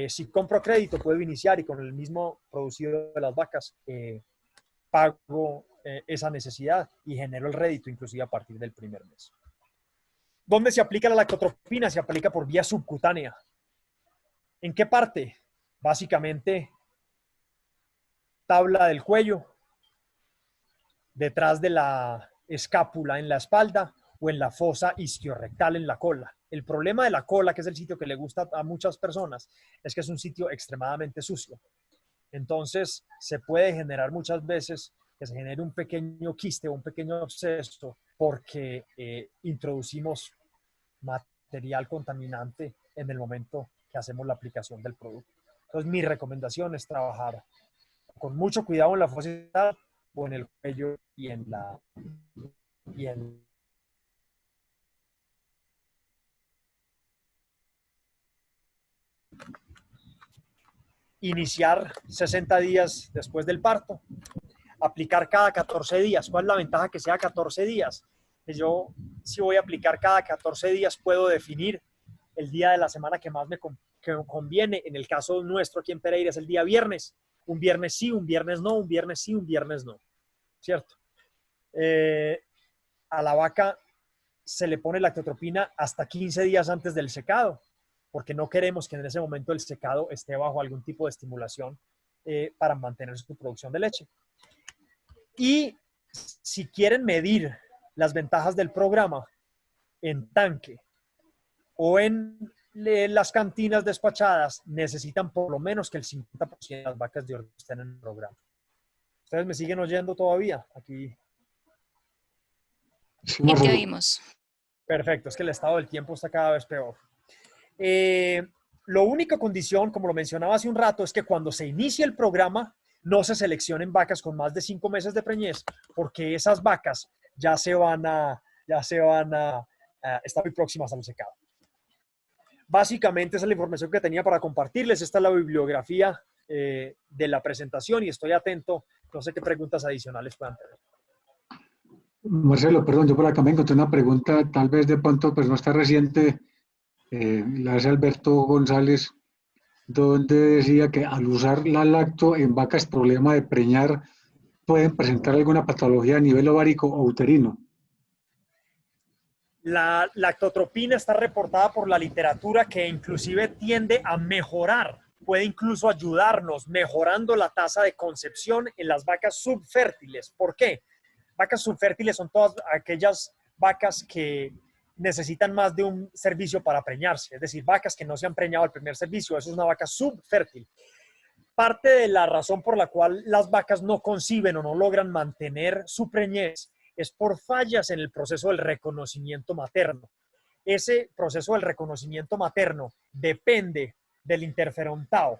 Si compro crédito, puedo iniciar y con el mismo producido de las vacas pago esa necesidad y genero el rédito inclusive a partir del primer mes. ¿Dónde se aplica la lactotropina? Se aplica por vía subcutánea. ¿En qué parte? Básicamente, tabla del cuello, detrás de la escápula en la espalda o en la fosa isquiorrectal en la cola. El problema de la cola, que es el sitio que le gusta a muchas personas, es que es un sitio extremadamente sucio. Entonces, se puede generar muchas veces que se genere un pequeño quiste o un pequeño absceso porque introducimos material contaminante en el momento que hacemos la aplicación del producto. Entonces, mi recomendación es trabajar con mucho cuidado en la fosa o en el cuello y en la... Iniciar 60 días después del parto, aplicar cada 14 días. ¿Cuál es la ventaja que sea 14 días? Que yo, si voy a aplicar cada 14 días, puedo definir el día de la semana que más me conviene. En el caso nuestro aquí en Pereira es el día viernes. Un viernes sí, un viernes no, un viernes sí, un viernes no. ¿Cierto? A la vaca se le pone lactotropina hasta 15 días antes del secado, porque no queremos que en ese momento el secado esté bajo algún tipo de estimulación para mantener su producción de leche. Y si quieren medir las ventajas del programa en tanque o en las cantinas despachadas, necesitan por lo menos que el 50% de las vacas de oro estén en el programa. ¿Ustedes me siguen oyendo todavía? Aquí.
Sí, te oímos.
Perfecto, es que el estado del tiempo está cada vez peor. La única condición, como lo mencionaba hace un rato, es que cuando se inicie el programa no se seleccionen vacas con más de 5 meses de preñez, porque esas vacas ya se van a estar muy próximas al secado. Básicamente esa es la información que tenía para compartirles. Esta es la bibliografía de la presentación y estoy atento. No sé qué preguntas adicionales puedan tener.
Marcelo, perdón, yo por acá me encontré una pregunta, tal vez de pronto, pues no está reciente, la hace Alberto González, donde decía que al usar la lacto en vacas problema de preñar, pueden presentar alguna patología a nivel ovárico o uterino.
La lactotropina está reportada por la literatura que inclusive tiende a mejorar, puede incluso ayudarnos mejorando la tasa de concepción en las vacas subfértiles. ¿Por qué? Vacas subfértiles son todas aquellas vacas que necesitan más de un servicio para preñarse. Es decir, vacas que no se han preñado al primer servicio, eso es una vaca subfértil. Parte de la razón por la cual las vacas no conciben o no logran mantener su preñez es por fallas en el proceso del reconocimiento materno. Ese proceso del reconocimiento materno depende del interferón tau.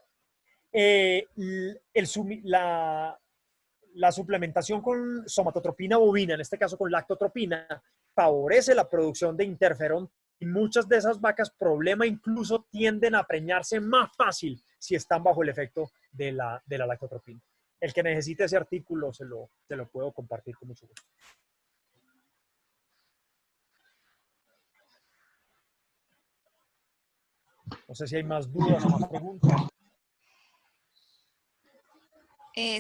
La suplementación con somatotropina bovina, en este caso con lactotropina, favorece la producción de interferón y muchas de esas vacas, problema incluso, tienden a preñarse más fácil si están bajo el efecto de la lactotropina. El que necesite ese artículo se lo puedo compartir con mucho gusto. No sé si hay más dudas o más preguntas.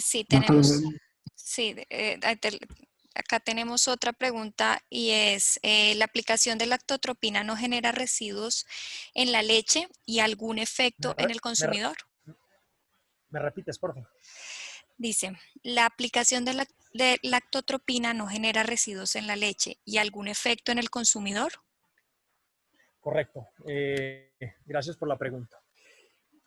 Sí, tenemos, sí, acá tenemos otra pregunta y es, ¿la aplicación de lactotropina no genera residuos en la leche y algún efecto en el consumidor?
¿Me repites, por favor?
Dice, ¿la aplicación de lactotropina no genera residuos en la leche y algún efecto en el consumidor?
Correcto. Gracias por la pregunta.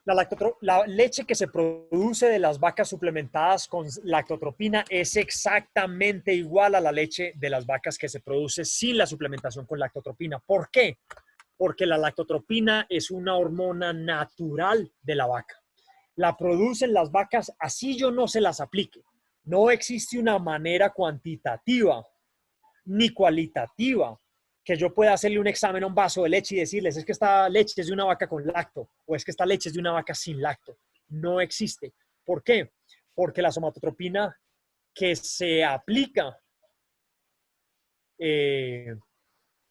La leche que se produce de las vacas suplementadas con lactotropina es exactamente igual a la leche de las vacas que se produce sin la suplementación con lactotropina. ¿Por qué? Porque la lactotropina es una hormona natural de la vaca. La producen las vacas así yo no se las aplique. No existe una manera cuantitativa ni cualitativa que yo pueda hacerle un examen a un vaso de leche y decirles, es que esta leche es de una vaca con lacto o es que esta leche es de una vaca sin lacto. No existe. ¿Por qué? Porque la somatotropina que se aplica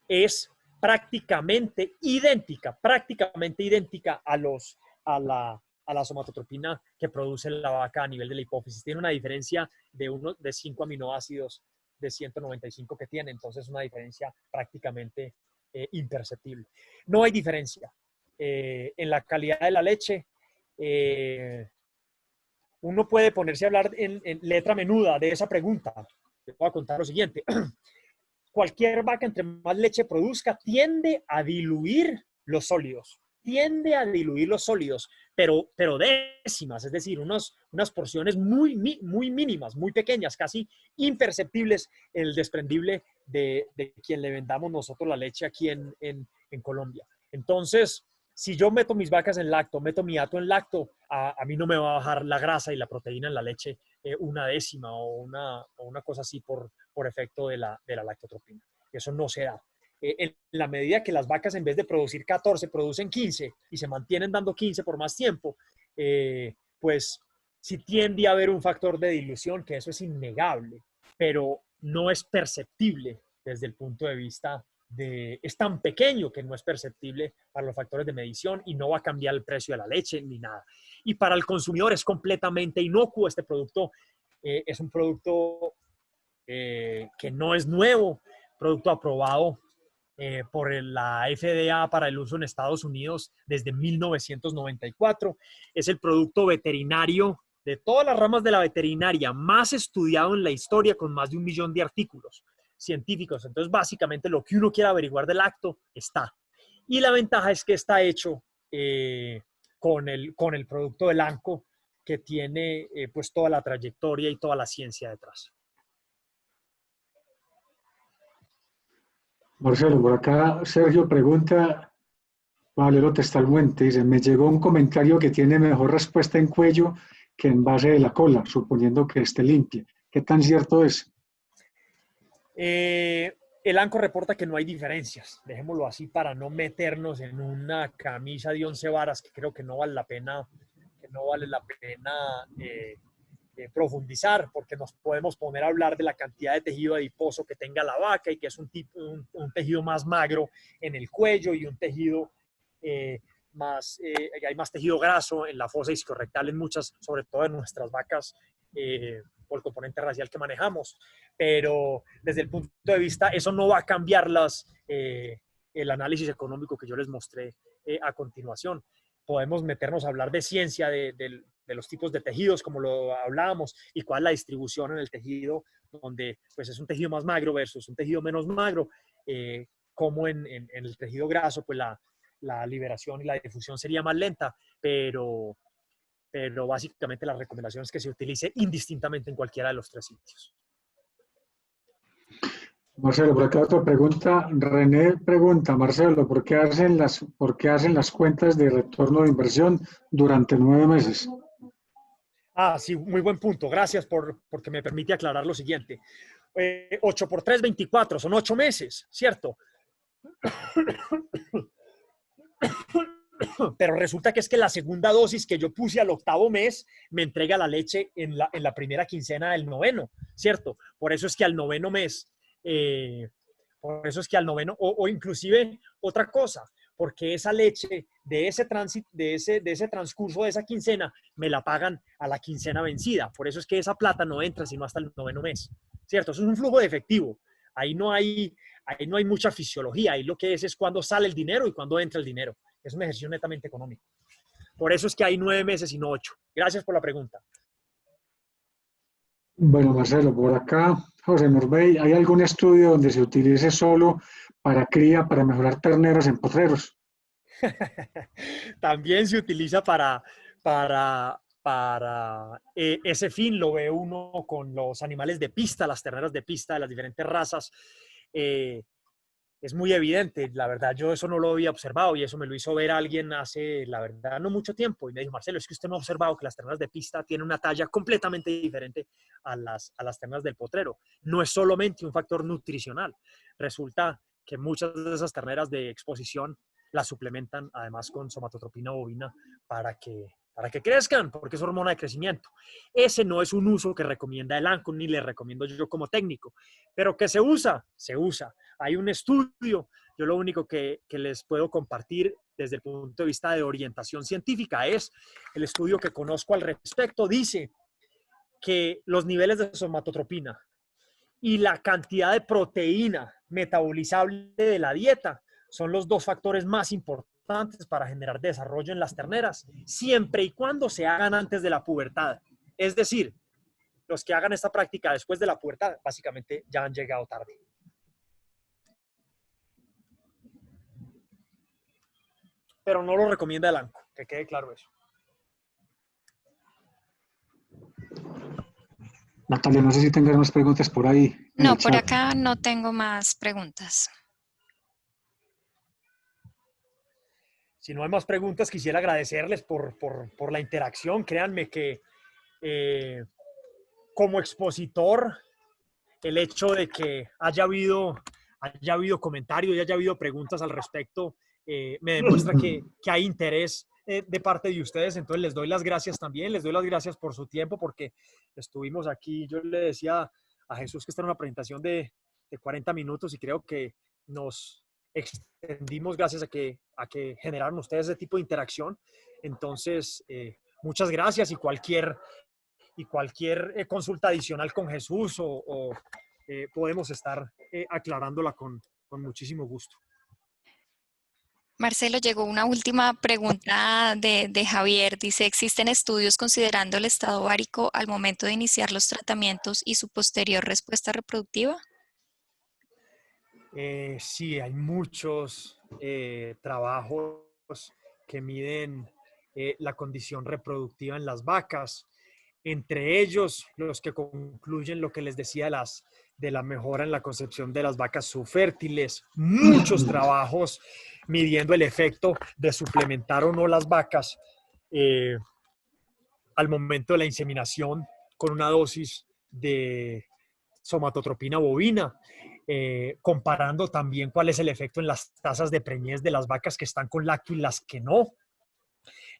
es prácticamente idéntica a la somatotropina que produce la vaca a nivel de la hipófisis. Tiene una diferencia de 5 aminoácidos de 195 que tiene, entonces una diferencia prácticamente imperceptible. No hay diferencia en la calidad de la leche. Uno puede ponerse a hablar en letra menuda de esa pregunta. Les voy a contar lo siguiente. Cualquier vaca, entre más leche produzca, tiende a diluir los sólidos. Pero décimas, es decir, unas porciones muy mínimas, muy pequeñas, casi imperceptibles en el desprendible de quien le vendamos nosotros la leche aquí en Colombia. Entonces, si yo meto mis vacas en lacto, meto mi hato en lacto, a mí no me va a bajar la grasa y la proteína en la leche una décima o una cosa así por efecto de la lactotropina. Eso no se da. En la medida que las vacas en vez de producir 14 producen 15 y se mantienen dando 15 por más tiempo, pues sí tiende a haber un factor de dilución, que eso es innegable, pero no es perceptible desde el punto de vista es tan pequeño que no es perceptible para los factores de medición y no va a cambiar el precio de la leche ni nada. Y para el consumidor es completamente inocuo este producto. Es un producto que no es nuevo, producto aprobado por la FDA para el uso en Estados Unidos desde 1994. Es el producto veterinario de todas las ramas de la veterinaria más estudiado en la historia, con más de 1 millón de artículos científicos. Entonces, básicamente, lo que uno quiera averiguar del lacto está. Y la ventaja es que está hecho con el producto del ANCO, que tiene pues toda la trayectoria y toda la ciencia detrás.
Marcelo, por acá Sergio pregunta, Valero textualmente, dice, me llegó un comentario que tiene mejor respuesta en cuello que en base de la cola, suponiendo que esté limpia. ¿Qué tan cierto es?
El ANCO reporta que no hay diferencias, dejémoslo así para no meternos en una camisa de 11 varas que creo que no vale la pena, profundizar, porque nos podemos poner a hablar de la cantidad de tejido adiposo que tenga la vaca y que es un tejido más magro en el cuello y un tejido hay más tejido graso en la fosa isquiorrectal en muchas, sobre todo en nuestras vacas, por el componente racial que manejamos. Pero desde el punto de vista, eso no va a cambiar el análisis económico que yo les mostré a continuación. Podemos meternos a hablar de ciencia, de los tipos de tejidos, como lo hablábamos, y cuál es la distribución en el tejido, donde pues es un tejido más magro versus un tejido menos magro. cómo en el tejido graso, pues la liberación y la difusión sería más lenta, pero básicamente la recomendación es que se utilice indistintamente en cualquiera de los tres sitios.
Marcelo, por acá otra pregunta. René pregunta, Marcelo, ¿por qué hacen las cuentas de retorno de inversión durante 9 meses?
Ah, sí, muy buen punto. Gracias porque me permite aclarar lo siguiente. 8 por 3, 24, son 8 meses, ¿cierto? Pero resulta que es que la segunda dosis que yo puse al 8º mes me entrega la leche en la primera quincena del 9º, ¿cierto? Por eso es que al 9º mes, por eso es que al 9º, o inclusive otra cosa, porque esa leche de ese transcurso de esa quincena me la pagan a la quincena vencida. Por eso es que esa plata no entra sino hasta el 9º mes, ¿cierto? Eso es un flujo de efectivo. Ahí no hay mucha fisiología. Ahí lo que es cuándo sale el dinero y cuándo entra el dinero. Es un ejercicio netamente económico. Por eso es que hay 9 meses y no 8. Gracias por la pregunta.
Bueno, Marcelo, por acá, José Norbey, ¿hay algún estudio donde se utilice solo para cría, para mejorar terneras en potreros?
También se utiliza para ese fin. Lo ve uno con los animales de pista, las terneras de pista de las diferentes razas. Es muy evidente, la verdad, yo eso no lo había observado y eso me lo hizo ver alguien hace, la verdad, no mucho tiempo y me dijo, Marcelo, es que usted no ha observado que las terneras de pista tienen una talla completamente diferente a las terneras del potrero. No es solamente un factor nutricional, resulta que muchas de esas terneras de exposición las suplementan además con somatotropina bovina para que crezcan, porque es hormona de crecimiento. Ese no es un uso que recomienda el ANCO ni le recomiendo yo como técnico, pero que se usa. Hay un estudio, yo lo único que les puedo compartir desde el punto de vista de orientación científica es el estudio que conozco al respecto, dice que los niveles de somatotropina y la cantidad de proteína metabolizable de la dieta son los 2 factores más importantes para generar desarrollo en las terneras, siempre y cuando se hagan antes de la pubertad. Es decir, los que hagan esta práctica después de la pubertad, básicamente ya han llegado tarde. Pero no lo recomienda el ANCO, que quede claro eso.
Natalia, no sé si tengas más preguntas por ahí.
No, por acá no tengo más preguntas.
Si no hay más preguntas, quisiera agradecerles por la interacción. Créanme que como expositor, el hecho de que haya habido comentarios y haya habido preguntas al respecto, me demuestra que hay interés de parte de ustedes. Entonces les doy las gracias también, les doy las gracias por su tiempo, porque estuvimos aquí, yo le decía a Jesús que esta era una presentación de 40 minutos y creo que nos extendimos gracias a que generaron ustedes ese tipo de interacción. Entonces, muchas gracias y cualquier consulta adicional con Jesús podemos estar aclarándola con muchísimo gusto.
Marcelo, llegó una última pregunta de Javier. Dice, ¿existen estudios considerando el estado ovárico al momento de iniciar los tratamientos y su posterior respuesta reproductiva?
Sí, hay muchos trabajos que miden la condición reproductiva en las vacas. Entre ellos, los que concluyen lo que les decía de la mejora en la concepción de las vacas subfértiles. Muchos trabajos midiendo el efecto de suplementar o no las vacas al momento de la inseminación con una dosis de somatotropina bovina, comparando también cuál es el efecto en las tasas de preñez de las vacas que están con lacto y las que no.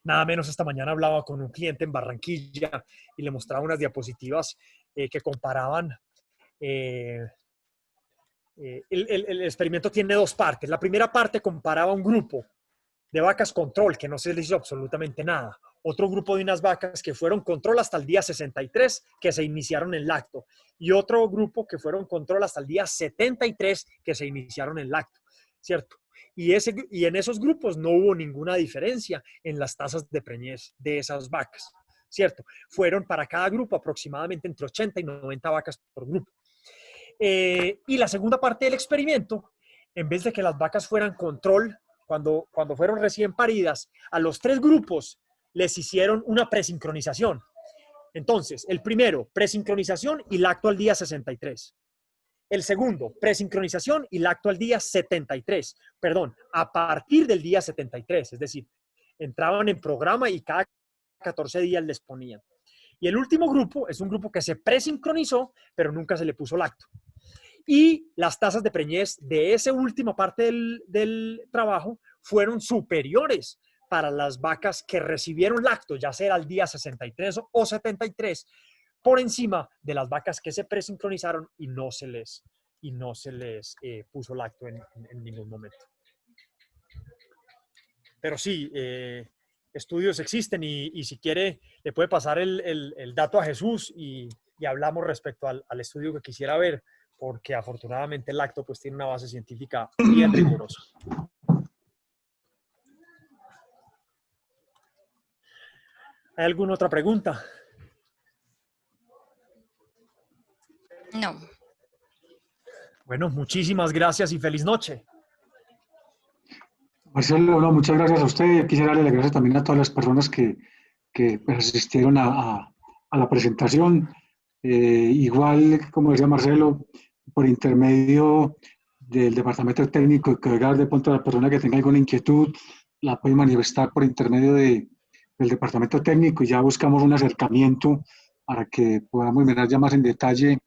Nada menos esta mañana hablaba con un cliente en Barranquilla y le mostraba unas diapositivas que comparaban. El experimento tiene 2 partes. La primera parte comparaba un grupo de vacas control que no se les hizo absolutamente nada. Otro grupo de unas vacas que fueron control hasta el día 63 que se iniciaron en lacto. Y otro grupo que fueron control hasta el día 73 que se iniciaron en lacto, ¿cierto? Y en esos grupos no hubo ninguna diferencia en las tasas de preñez de esas vacas, ¿cierto? Fueron para cada grupo aproximadamente entre 80 y 90 vacas por grupo. Y la segunda parte del experimento en vez de que las vacas fueran control, cuando fueron recién paridas, a los 3 grupos les hicieron una presincronización. Entonces, el primero, presincronización y lacto al día 63. El segundo, presincronización y lacto al día 73. Perdón, a partir del día 73. Es decir, entraban en programa y cada 14 días les ponían. Y el último grupo es un grupo que se presincronizó, pero nunca se le puso lacto. Y las tasas de preñez de esa última parte del trabajo fueron superiores para las vacas que recibieron lacto, ya sea al día 63 o 73, por encima de las vacas que se presincronizaron y no se les puso lacto en ningún momento. Pero sí, estudios existen y si quiere le puede pasar el dato a Jesús y hablamos respecto al estudio que quisiera ver, porque afortunadamente el lacto pues tiene una base científica bien rigurosa. ¿Hay alguna otra pregunta?
No.
Bueno, muchísimas gracias y feliz noche.
Marcelo, no, muchas gracias a usted. Quisiera darle las gracias también a todas las personas que pues, asistieron a la presentación. Igual, como decía Marcelo, por intermedio del Departamento Técnico de CODEGAR, de pronto la persona que tenga alguna inquietud la puede manifestar por intermedio del Departamento Técnico y ya buscamos un acercamiento para que podamos mirar ya más en detalle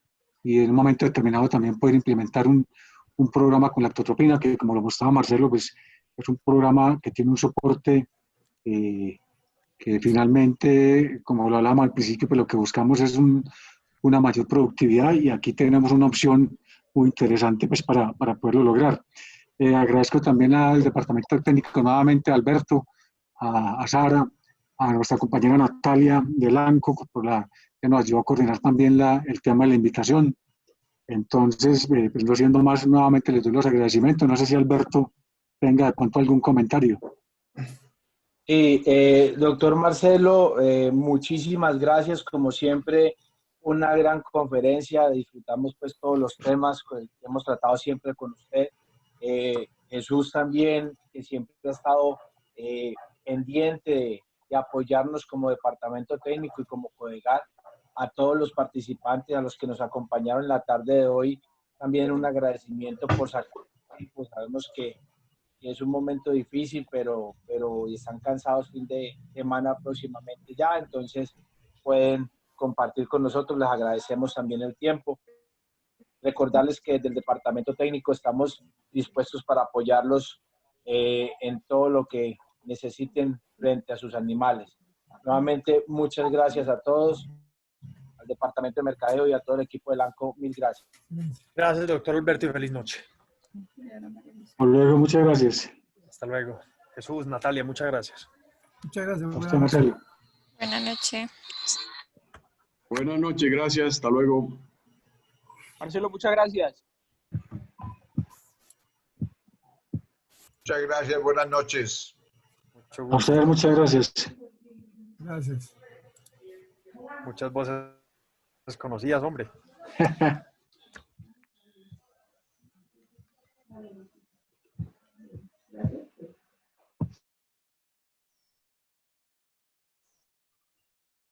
y en un momento determinado también poder implementar un programa con lactotropina, que como lo mostraba Marcelo, pues es un programa que tiene un soporte que finalmente, como lo hablábamos al principio, pues lo que buscamos es una mayor productividad y aquí tenemos una opción muy interesante pues para poderlo lograr. Agradezco también al Departamento Técnico, nuevamente a Alberto, a Sara, a nuestra compañera Natalia del ANCO, que nos ayudó a coordinar también el tema de la invitación. Entonces, pues no siendo más, nuevamente les doy los agradecimientos. No sé si Alberto tenga de pronto algún comentario.
Sí, doctor Marcelo, muchísimas gracias, como siempre, una gran conferencia, disfrutamos pues todos los temas que hemos tratado siempre con usted. Jesús también, que siempre ha estado pendiente de apoyarnos como departamento técnico y como CODEGAR, a todos los participantes, a los que nos acompañaron en la tarde de hoy, también un agradecimiento por sacar tiempo. Sabemos que es un momento difícil, pero están cansados fin de semana próximamente ya, entonces pueden compartir con nosotros, les agradecemos también el tiempo. Recordarles que desde el Departamento Técnico estamos dispuestos para apoyarlos en todo lo que necesiten frente a sus animales. Nuevamente, muchas gracias a todos, al Departamento de Mercadeo y a todo el equipo del ANCO, mil gracias.
Gracias, doctor Alberto, y feliz noche.
Hasta luego, muchas gracias.
Hasta luego. Jesús, Natalia, muchas gracias.
Muchas gracias.
A usted, Marcelo.
Buenas noches.
Buenas noches, gracias, hasta luego.
Marcelo, muchas gracias.
Muchas gracias, buenas noches.
Mucho
A
gusto.
ustedes, muchas gracias.
Gracias.
Muchas voces desconocidas, hombre.